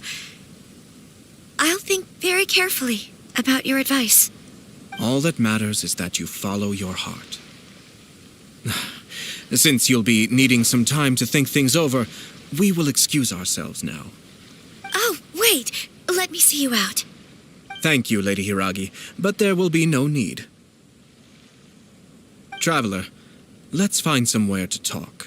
N: I'll think very carefully about your advice.
F: All that matters is that you follow your heart. Since you'll be needing some time to think things over, we will excuse ourselves now.
N: Oh, wait! Let me see you out.
F: Thank you, Lady Hiragi, but there will be no need. Traveler, let's find somewhere to talk.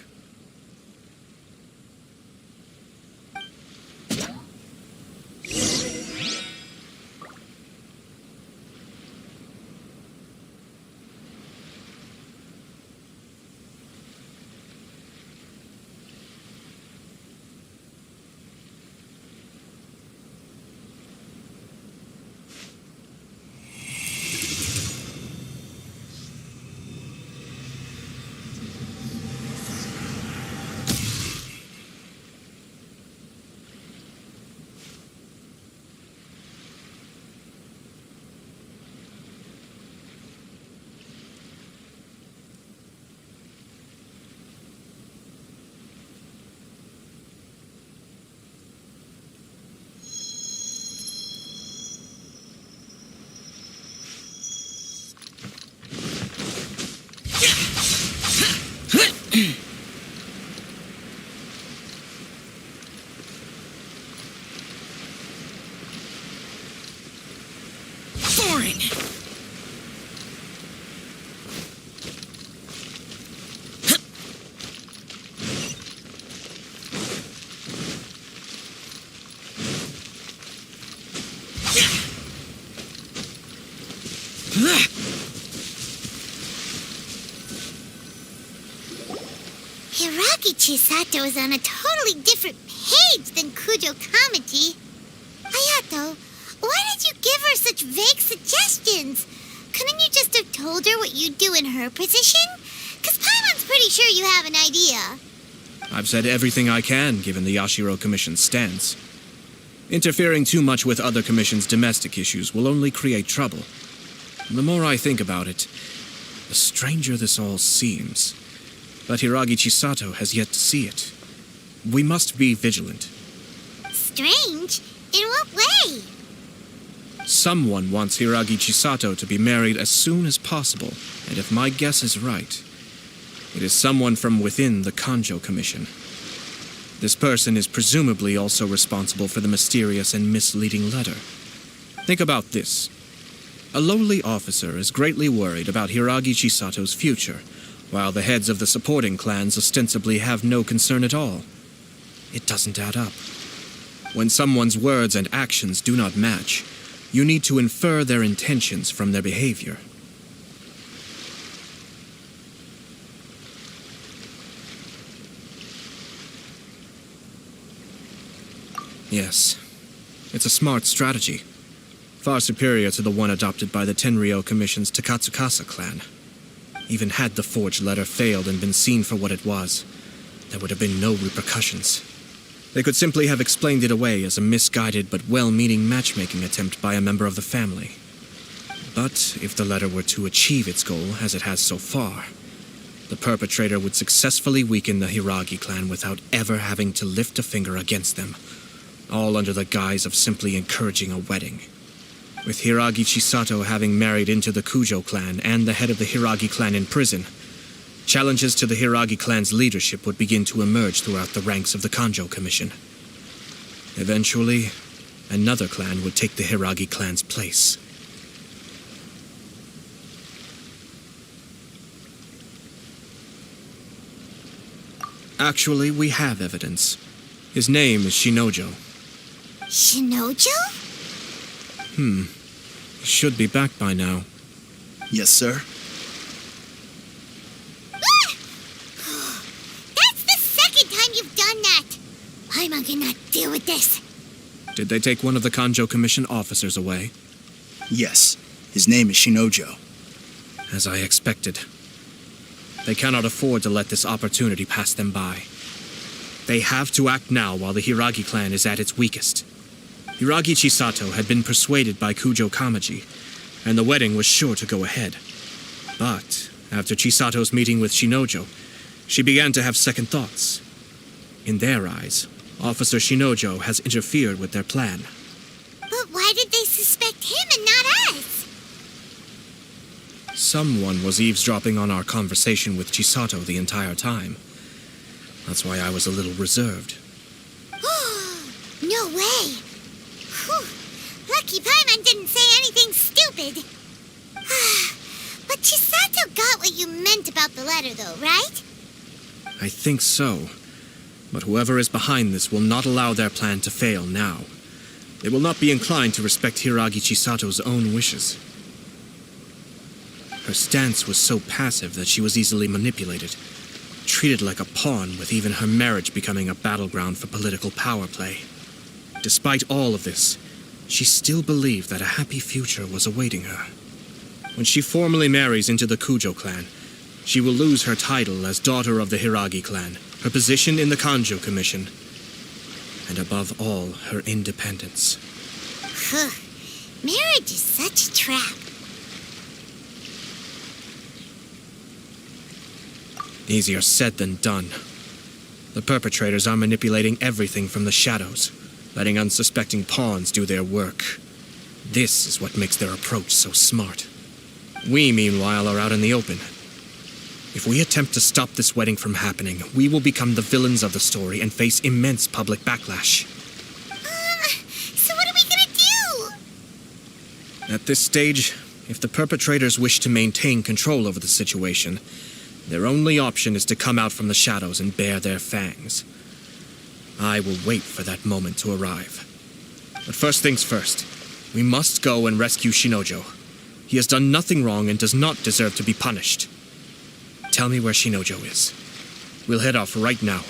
A: Boring!
B: Hiragi Chisato is on a totally different page than Kujo Kamaji. Ayato, why did you give her such vague suggestions? Couldn't you just have told her what you'd do in her position? Because Paimon's pretty sure you have an idea.
F: I've said everything I can, given the Yashiro Commission's stance. Interfering too much with other commissions' domestic issues will only create trouble. The more I think about it, the stranger this all seems. But Hiragi Chisato has yet to see it. We must be vigilant.
B: Strange? In what way?
F: Someone wants Hiragi Chisato to be married as soon as possible, and if my guess is right, it is someone from within the Kanjo Commission. This person is presumably also responsible for the mysterious and misleading letter. Think about this. A lowly officer is greatly worried about Hiragi Chisato's future, while the heads of the supporting clans ostensibly have no concern at all. It doesn't add up. When someone's words and actions do not match, you need to infer their intentions from their behavior. Yes, It's a smart strategy, far superior to the one adopted by the Tenryou Commission's Takatsukasa clan. Even had the forged letter failed and been seen for what it was, there would have been no repercussions. They could simply have explained it away as a misguided but well-meaning matchmaking attempt by a member of the family. But if the letter were to achieve its goal, as it has so far, the perpetrator would successfully weaken the Hiragi clan without ever having to lift a finger against them, all under the guise of simply encouraging a wedding. With Hiragi Chisato having married into the Kujo clan and the head of the Hiragi clan in prison, challenges to the Hiragi clan's leadership would begin to emerge throughout the ranks of the Kanjo Commission. Eventually, another clan would take the Hiragi clan's place. Actually, we have evidence. His name is Shinojo.
B: Shinojo?
F: He should be back by now.
K: Yes, sir.
B: That's the second time you've done that! Paimon cannot deal with this.
F: Did they take one of the Kanjo Commission officers away?
K: Yes. His name is Shinojo.
F: As I expected. They cannot afford to let this opportunity pass them by. They have to act now while the Hiragi clan is at its weakest. Hiragi Chisato had been persuaded by Kujo Kamaji, and the wedding was sure to go ahead. But after Chisato's meeting with Shinojo, she began to have second thoughts. In their eyes, Officer Shinojo has interfered with their plan.
B: But why did they suspect him and not us?
F: Someone was eavesdropping on our conversation with Chisato the entire time. That's why I was a little reserved.
B: No way! Whew. Lucky Paimon didn't say anything stupid. But Chisato got what you meant about the letter, though, right?
F: I think so. But whoever is behind this will not allow their plan to fail now. They will not be inclined to respect Hiragi Chisato's own wishes. Her stance was so passive that she was easily manipulated, treated like a pawn, with even her marriage becoming a battleground for political power play. Despite all of this, she still believed that a happy future was awaiting her. When she formally marries into the Kujo clan, she will lose her title as daughter of the Hiragi clan, her position in the Kanjo Commission, and above all, her independence.
B: Marriage is such a trap.
F: Easier said than done. The perpetrators are manipulating everything from the shadows, letting unsuspecting pawns do their work. This is what makes their approach so smart. We, meanwhile, are out in the open. If we attempt to stop this wedding from happening, we will become the villains of the story and face immense public backlash.
B: So what are we gonna do?
F: At this stage, if the perpetrators wish to maintain control over the situation, their only option is to come out from the shadows and bare their fangs. I will wait for that moment to arrive. But first things first, we must go and rescue Shinojo. He has done nothing wrong and does not deserve to be punished. Tell me where Shinojo is. We'll head off right now.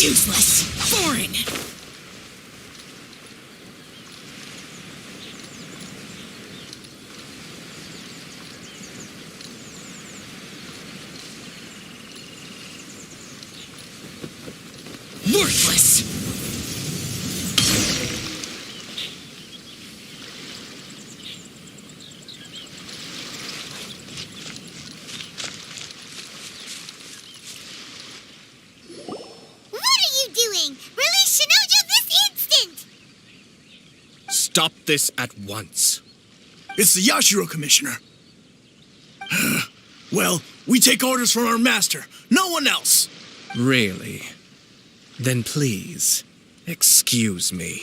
A: Useless. Boring. Worthless.
B: What are you doing? Release Shinojo this instant!
F: Stop this at once.
K: It's the Yashiro Commissioner. Well, we take orders from our master, no one else.
F: Really? Then please, excuse me.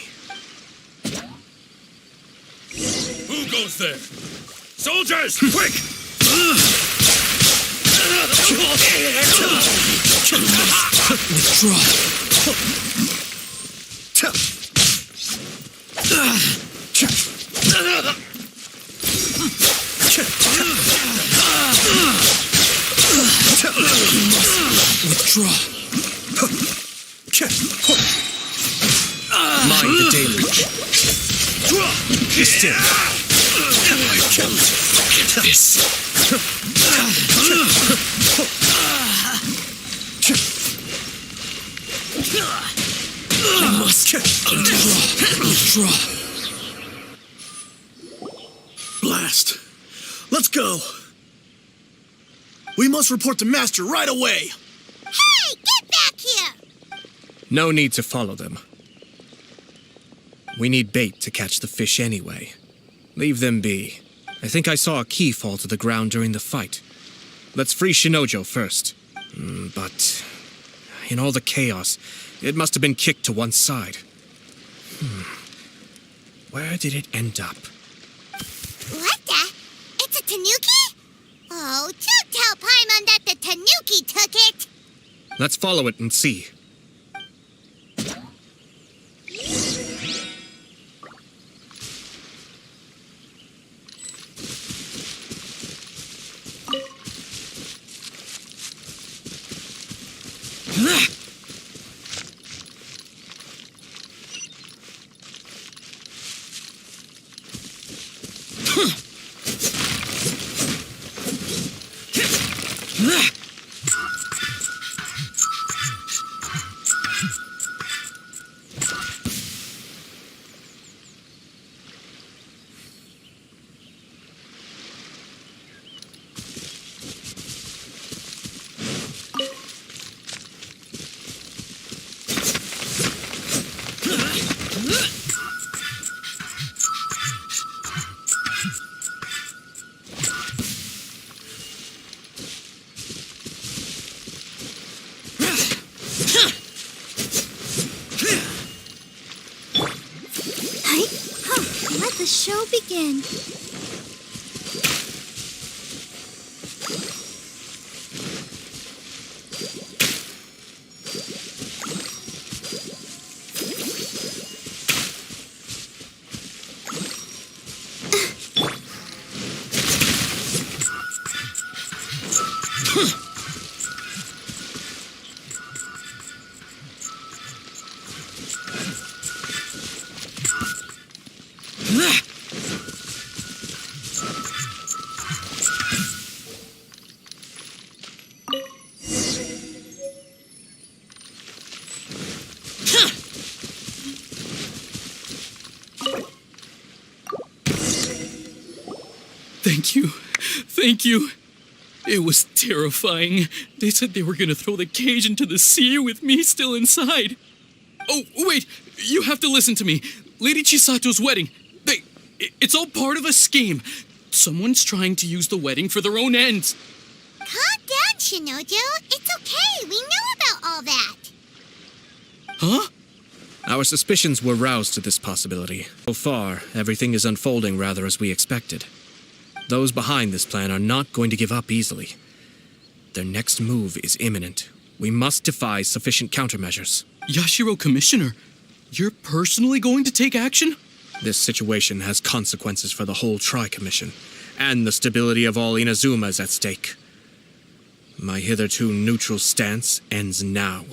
D: Who goes there? Soldiers, quick!
F: Mind the deluge. Be still. Get this. I must withdraw.
K: Blast. Let's go. We must report to Master right away.
B: Hey, get back here!
F: No need to follow them. We need bait to catch the fish anyway. Leave them be. I think I saw a key fall to the ground during the fight. Let's free Shinojo first. But in all the chaos, it must have been kicked to one side. Where did it end up?
B: What the? It's a tanuki? Oh, don't tell Paimon that the tanuki took it!
F: Let's follow it and see.
B: Let the show begin.
E: Thank you. Thank you. It was terrifying. They said they were going to throw the cage into the sea with me still inside. Oh, wait. You have to listen to me. Lady Chisato's wedding. It's all part of a scheme. Someone's trying to use the wedding for their own ends.
B: Calm down, Shinojo. It's okay. We know about all that.
E: Huh?
F: Our suspicions were roused to this possibility. So far, everything is unfolding rather as we expected. Those behind this plan are not going to give up easily. Their next move is imminent. We must devise sufficient countermeasures.
E: Yashiro Commissioner, you're personally going to take action?
F: This situation has consequences for the whole Tri-Commission, and the stability of all Inazuma is at stake. My hitherto neutral stance ends now.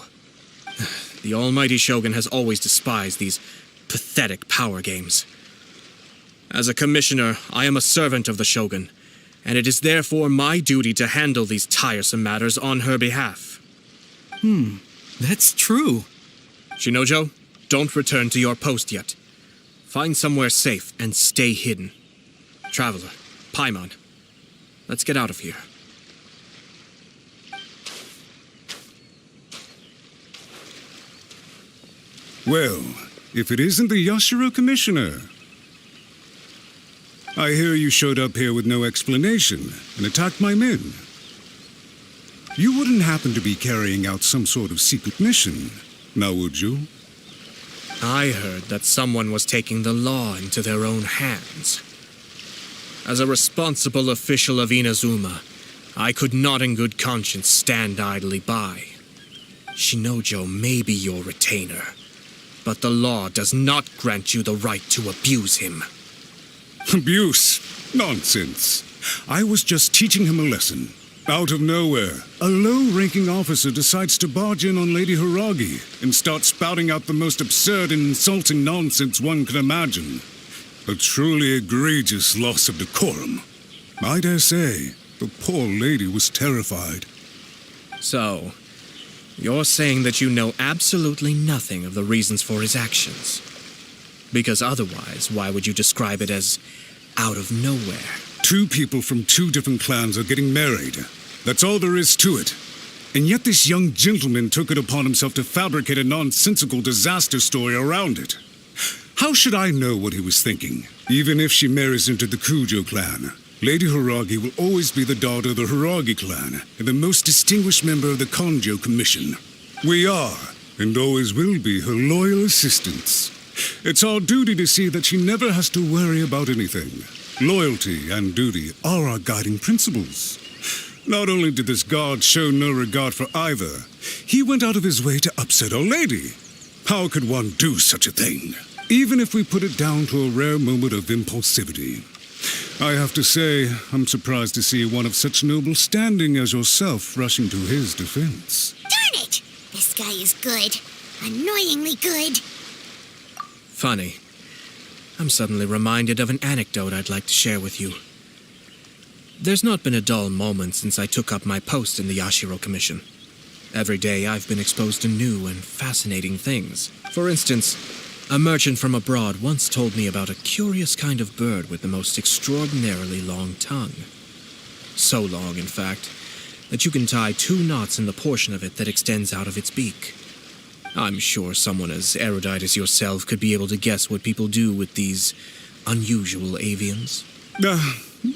F: The almighty Shogun has always despised these pathetic power games. As a commissioner, I am a servant of the Shogun, and it is therefore my duty to handle these tiresome matters on her behalf.
E: That's true.
F: Shinojo, don't return to your post yet. Find somewhere safe and stay hidden. Traveler, Paimon, let's get out of here.
H: Well, if it isn't the Yashiro Commissioner. I hear you showed up here with no explanation and attacked my men. You wouldn't happen to be carrying out some sort of secret mission, now would you?
F: I heard that someone was taking the law into their own hands. As a responsible official of Inazuma, I could not in good conscience stand idly by. Shinojo may be your retainer, but the law does not grant you the right to abuse him.
H: Abuse? Nonsense. I was just teaching him a lesson. Out of nowhere, a low-ranking officer decides to barge in on Lady Hiragi and start spouting out the most absurd and insulting nonsense one can imagine. A truly egregious loss of decorum. I dare say, the poor lady was terrified.
F: So, you're saying that you know absolutely nothing of the reasons for his actions? Because otherwise, why would you describe it as out of nowhere?
H: Two people from two different clans are getting married. That's all there is to it. And yet this young gentleman took it upon himself to fabricate a nonsensical disaster story around it. How should I know what he was thinking? Even if she marries into the Kujo clan, Lady Hiragi will always be the daughter of the Hiragi clan and the most distinguished member of the Kanjo Commission. We are, and always will be, her loyal assistants. It's our duty to see that she never has to worry about anything. Loyalty and duty are our guiding principles. Not only did this guard show no regard for either, he went out of his way to upset our lady. How could one do such a thing? Even if we put it down to a rare moment of impulsivity. I have to say, I'm surprised to see one of such noble standing as yourself rushing to his defense.
B: Darn it! This guy is good. Annoyingly good.
F: Funny. I'm suddenly reminded of an anecdote I'd like to share with you. There's not been a dull moment since I took up my post in the Yashiro Commission. Every day I've been exposed to new and fascinating things. For instance, a merchant from abroad once told me about a curious kind of bird with the most extraordinarily long tongue. So long, in fact, that you can tie 2 knots in the portion of it that extends out of its beak. I'm sure someone as erudite as yourself could be able to guess what people do with these unusual avians.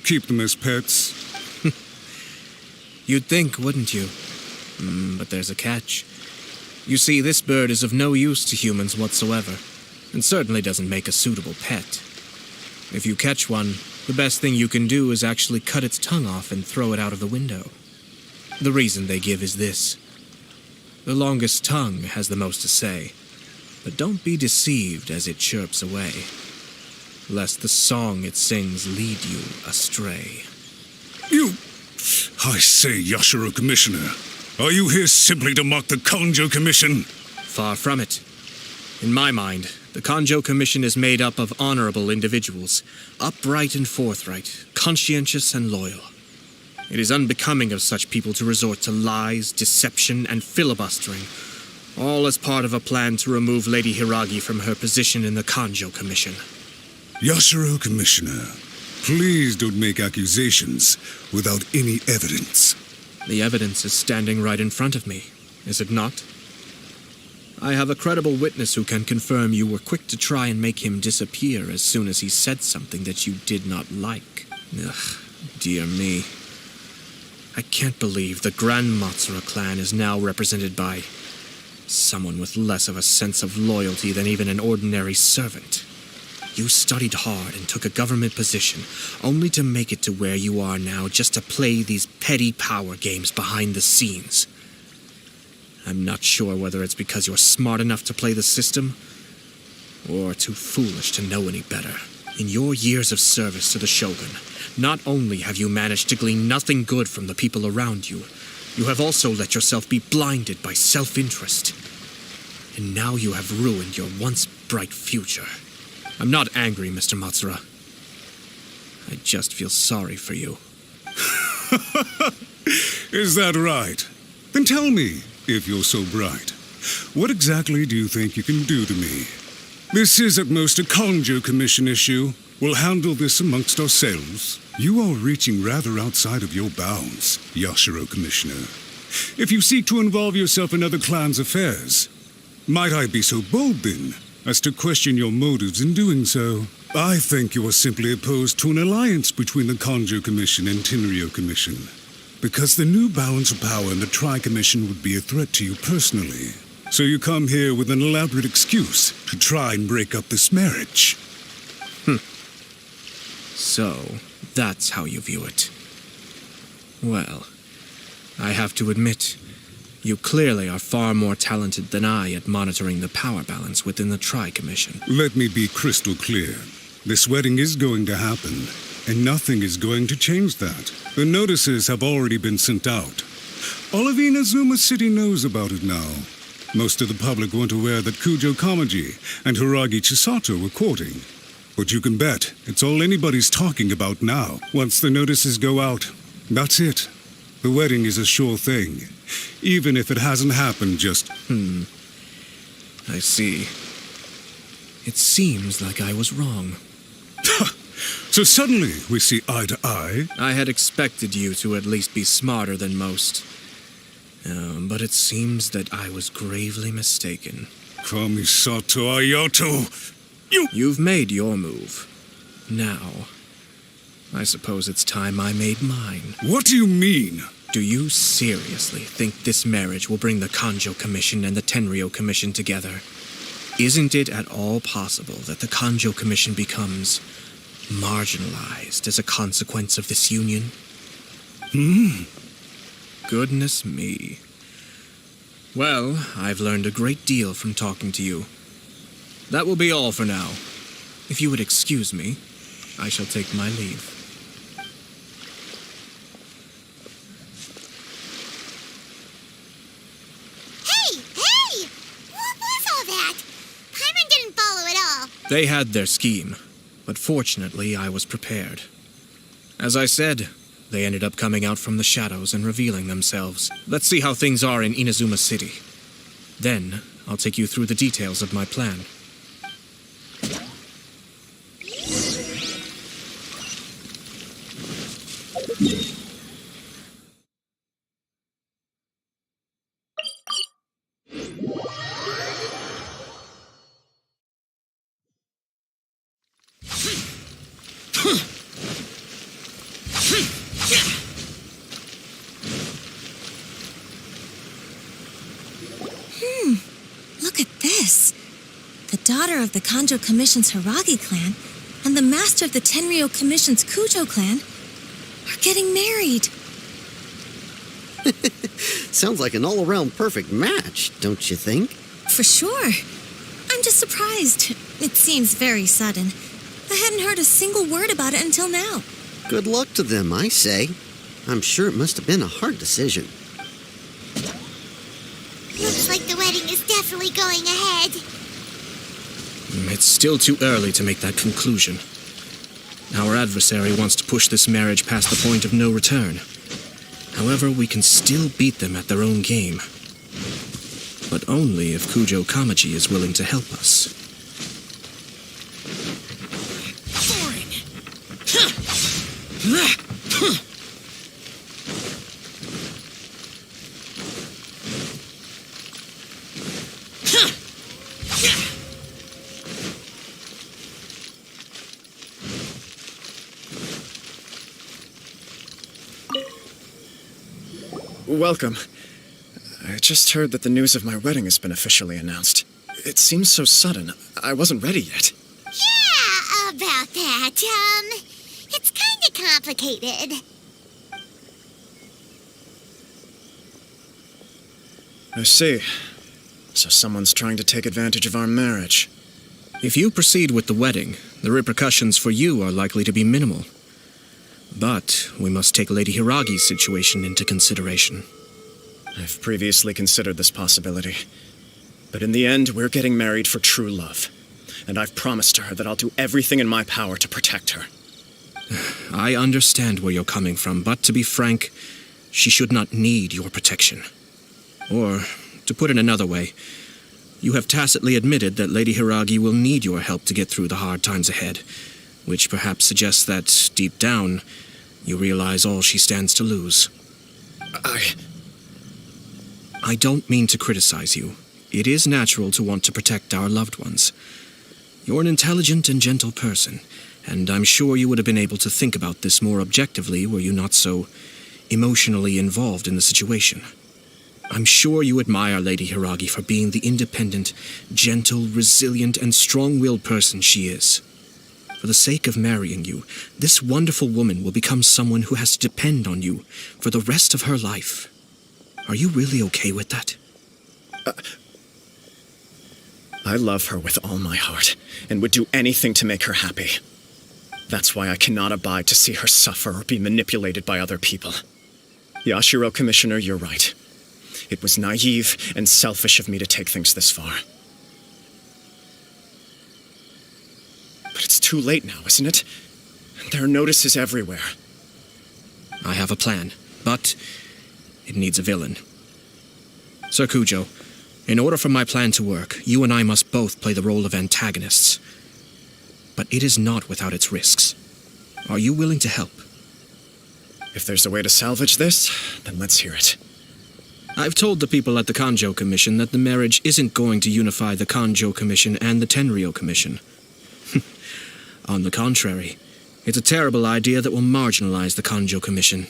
H: Keep them as pets.
F: You'd think, wouldn't you? But there's a catch. You see, this bird is of no use to humans whatsoever, and certainly doesn't make a suitable pet. If you catch one, the best thing you can do is actually cut its tongue off and throw it out of the window. The reason they give is this. The longest tongue has the most to say, but don't be deceived as it chirps away, lest the song it sings lead you astray.
H: I say, Yashiro Commissioner, are you here simply to mock the Kanjo Commission?
F: Far from it. In my mind, the Kanjo Commission is made up of honorable individuals, upright and forthright, conscientious and loyal. It is unbecoming of such people to resort to lies, deception, and filibustering, all as part of a plan to remove Lady Hiragi from her position in the Kanjo Commission.
H: Yashiro Commissioner, please don't make accusations without any evidence.
F: The evidence is standing right in front of me, is it not? I have a credible witness who can confirm you were quick to try and make him disappear as soon as he said something that you did not like. Ugh, dear me. I can't believe the Grand Matsura clan is now represented by someone with less of a sense of loyalty than even an ordinary servant. You studied hard and took a government position, only to make it to where you are now just to play these petty power games behind the scenes. I'm not sure whether it's because you're smart enough to play the system, or too foolish to know any better. In your years of service to the Shogun, not only have you managed to glean nothing good from the people around you, you have also let yourself be blinded by self-interest. And now you have ruined your once bright future. I'm not angry, Mr. Matsura. I just feel sorry for you.
H: Is that right? Then tell me, if you're so bright, what exactly do you think you can do to me? This is at most a Kanjo Commission issue. We'll handle this amongst ourselves. You are reaching rather outside of your bounds, Yashiro Commissioner. If you seek to involve yourself in other clans' affairs, might I be so bold, then, as to question your motives in doing so? I think you are simply opposed to an alliance between the Kanjo Commission and Tenryo Commission, because the new balance of power in the Tri-Commission would be a threat to you personally. So you come here with an elaborate excuse to try and break up this marriage.
F: So, that's how you view it. Well, I have to admit, you clearly are far more talented than I at monitoring the power balance within the Tri-Commission.
H: Let me be crystal clear. This wedding is going to happen, and nothing is going to change that. The notices have already been sent out. All of Inazuma City knows about it now. Most of the public weren't aware that Kujo Kamaji and Hiragi Chisato were courting. But you can bet it's all anybody's talking about now. Once the notices go out, that's it. The wedding is a sure thing, even if it hasn't happened just...
F: I see. It seems like I was wrong.
H: So suddenly we see eye to eye?
F: I had expected you to at least be smarter than most. But it seems that I was gravely mistaken.
H: Kamisato Ayato!
F: You've made your move. Now, I suppose it's time I made mine.
H: What do you mean?
F: Do you seriously think this marriage will bring the Kanjo Commission and the Tenryo Commission together? Isn't it at all possible that the Kanjo Commission becomes marginalized as a consequence of this union? Goodness me. Well, I've learned a great deal from talking to you. That will be all for now. If you would excuse me, I shall take my leave.
B: Hey! What was all that? Paimon didn't follow at all.
F: They had their scheme, but fortunately I was prepared. As I said, they ended up coming out from the shadows and revealing themselves. Let's see how things are in Inazuma City. Then, I'll take you through the details of my plan.
N: Look at this. The daughter of the Kanjo Commission's Hiragi clan and the master of the Tenryo Commission's Kujo clan are getting married.
M: Sounds like an all-around perfect match, don't you think?
N: For sure. I'm just surprised. It seems very sudden. I hadn't heard a single word about it until now.
M: Good luck to them, I say. I'm sure it must have been a hard decision.
B: Looks like the wedding is definitely going ahead.
F: It's still too early to make that conclusion. Our adversary wants to push this marriage past the point of no return. However, we can still beat them at their own game. But only if Kujo Kamaji is willing to help us.
G: Welcome. I just heard that the news of my wedding has been officially announced. It seems so sudden. I wasn't ready yet.
B: Yeah, about that. It's kind of complicated.
G: I see. So someone's trying to take advantage of our marriage.
F: If you proceed with the wedding, the repercussions for you are likely to be minimal. But we must take Lady Hiragi's situation into consideration.
G: I've previously considered this possibility. But in the end, we're getting married for true love. And I've promised her that I'll do everything in my power to protect her.
F: I understand where you're coming from, but to be frank, she should not need your protection. Or, to put it another way, you have tacitly admitted that Lady Hiragi will need your help to get through the hard times ahead, which perhaps suggests that, deep down, you realize all she stands to lose. I don't mean to criticize you. It is natural to want to protect our loved ones. You're an intelligent and gentle person, and I'm sure you would have been able to think about this more objectively were you not so emotionally involved in the situation. I'm sure you admire Lady Hiragi for being the independent, gentle, resilient, and strong-willed person she is. For the sake of marrying you, this wonderful woman will become someone who has to depend on you for the rest of her life. Are you really okay with that?
G: I love her with all my heart, and would do anything to make her happy. That's why I cannot abide to see her suffer or be manipulated by other people. Yashiro, Commissioner, you're right. It was naive and selfish of me to take things this far. But it's too late now, isn't it? There are notices everywhere.
F: I have a plan, but it needs a villain. Sir Kujo, in order for my plan to work, you and I must both play the role of antagonists. But it is not without its risks. Are you willing to help?
G: If there's a way to salvage this, then let's hear it.
F: I've told the people at the Kanjo Commission that the marriage isn't going to unify the Kanjo Commission and the Tenryou Commission. On the contrary, it's a terrible idea that will marginalize the Kanjo Commission.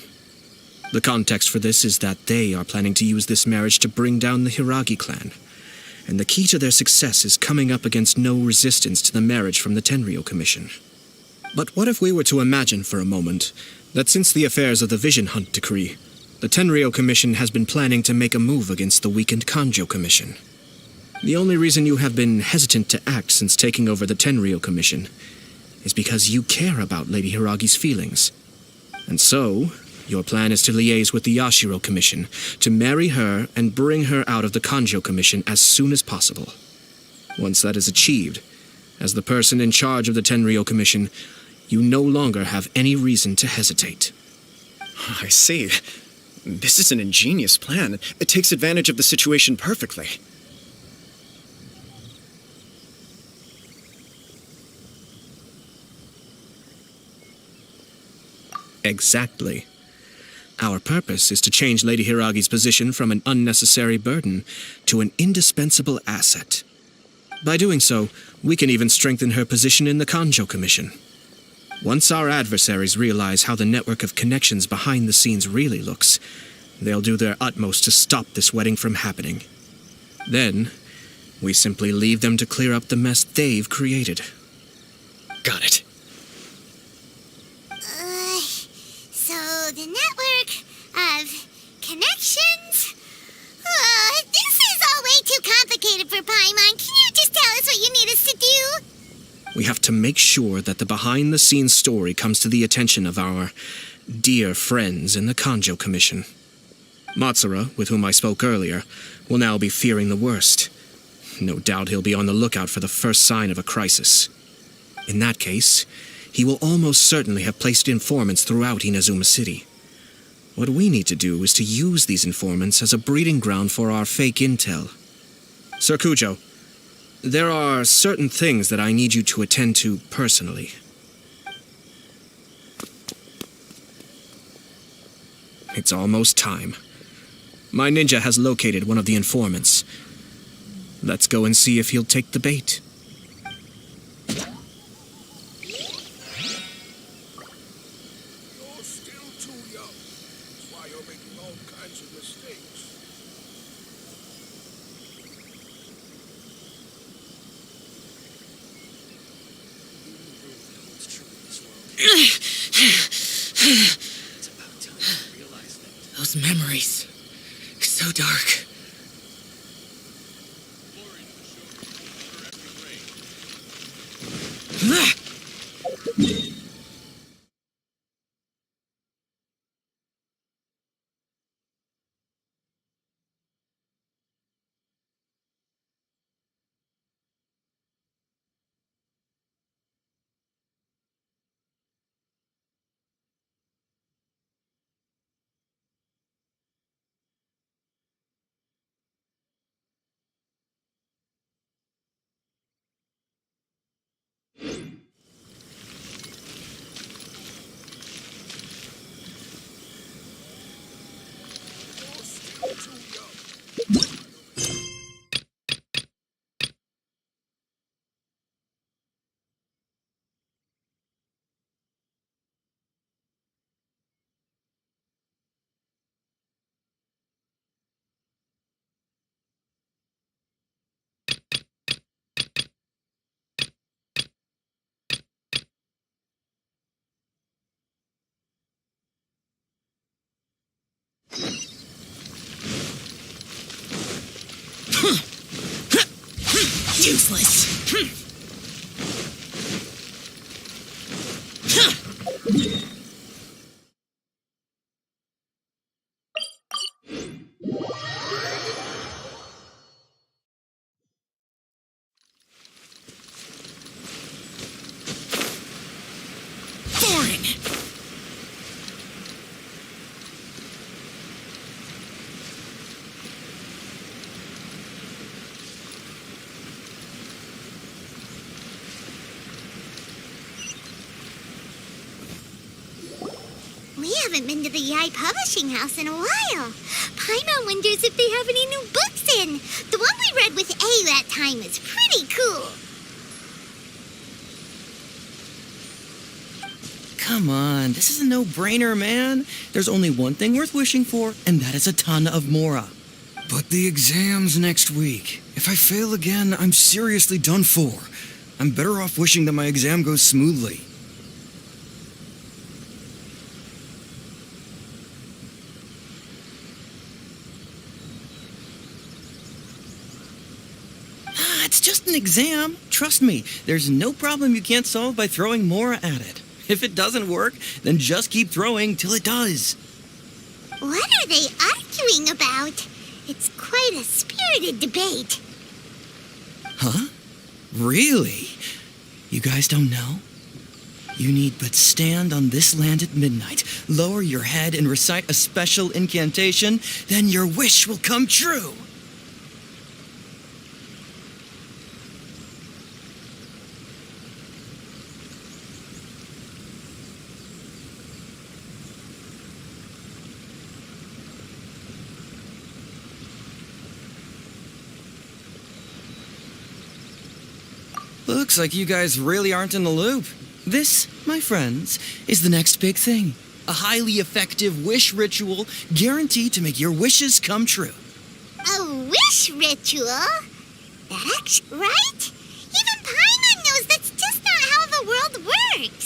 F: The context for this is that they are planning to use this marriage to bring down the Hiragi clan. And the key to their success is coming up against no resistance to the marriage from the Tenryou Commission. But what if we were to imagine for a moment that since the affairs of the Vision Hunt Decree, the Tenryou Commission has been planning to make a move against the weakened Kanjo Commission? The only reason you have been hesitant to act since taking over the Tenryou Commission is because you care about Lady Hiragi's feelings. And so, your plan is to liaise with the Yashiro Commission, to marry her and bring her out of the Kanjo Commission as soon as possible. Once that is achieved, as the person in charge of the Tenryou Commission, you no longer have any reason to hesitate.
G: I see. This is an ingenious plan. It takes advantage of the situation perfectly.
F: Exactly. Our purpose is to change Lady Hiragi's position from an unnecessary burden to an indispensable asset. By doing so, we can even strengthen her position in the Kanjo Commission. Once our adversaries realize how the network of connections behind the scenes really looks, they'll do their utmost to stop this wedding from happening. Then, we simply leave them to clear up the mess they've created.
G: Got it.
B: So the network of connections? This is all way too complicated for Paimon. Can you just tell us what you need us to do?
F: We have to make sure that the behind-the-scenes story comes to the attention of our dear friends in the Kanjo Commission. Matsura, with whom I spoke earlier, will now be fearing the worst. No doubt he'll be on the lookout for the first sign of a crisis. In that case, he will almost certainly have placed informants throughout Inazuma City. What we need to do is to use these informants as a breeding ground for our fake intel. Sir Kujo, there are certain things that I need you to attend to personally. It's almost time. My ninja has located one of the informants. Let's go and see if he'll take the bait.
K: Those memories. So dark.
A: Useless. Boring.
B: We haven't been to the Yai Publishing House in a while. Paimon wonders if they have any new books in. The one we read with A that time was pretty cool.
O: Come on, this is a no-brainer, man. There's only one thing worth wishing for, and that is a ton of Mora.
P: But the exam's next week. If I fail again, I'm seriously done for. I'm better off wishing that my exam goes smoothly.
O: It's just an exam. Trust me, there's no problem you can't solve by throwing Mora at it. If it doesn't work, then just keep throwing till it does.
B: What are they arguing about? It's quite a spirited debate.
O: Huh? Really? You guys don't know? You need but stand on this land at midnight, lower your head and recite a special incantation, then your wish will come true. Looks like you guys really aren't in the loop. This, my friends, is the next big thing. A highly effective wish ritual guaranteed to make your wishes come true.
B: A wish ritual? That's right? Even Paimon knows that's just not how the world works.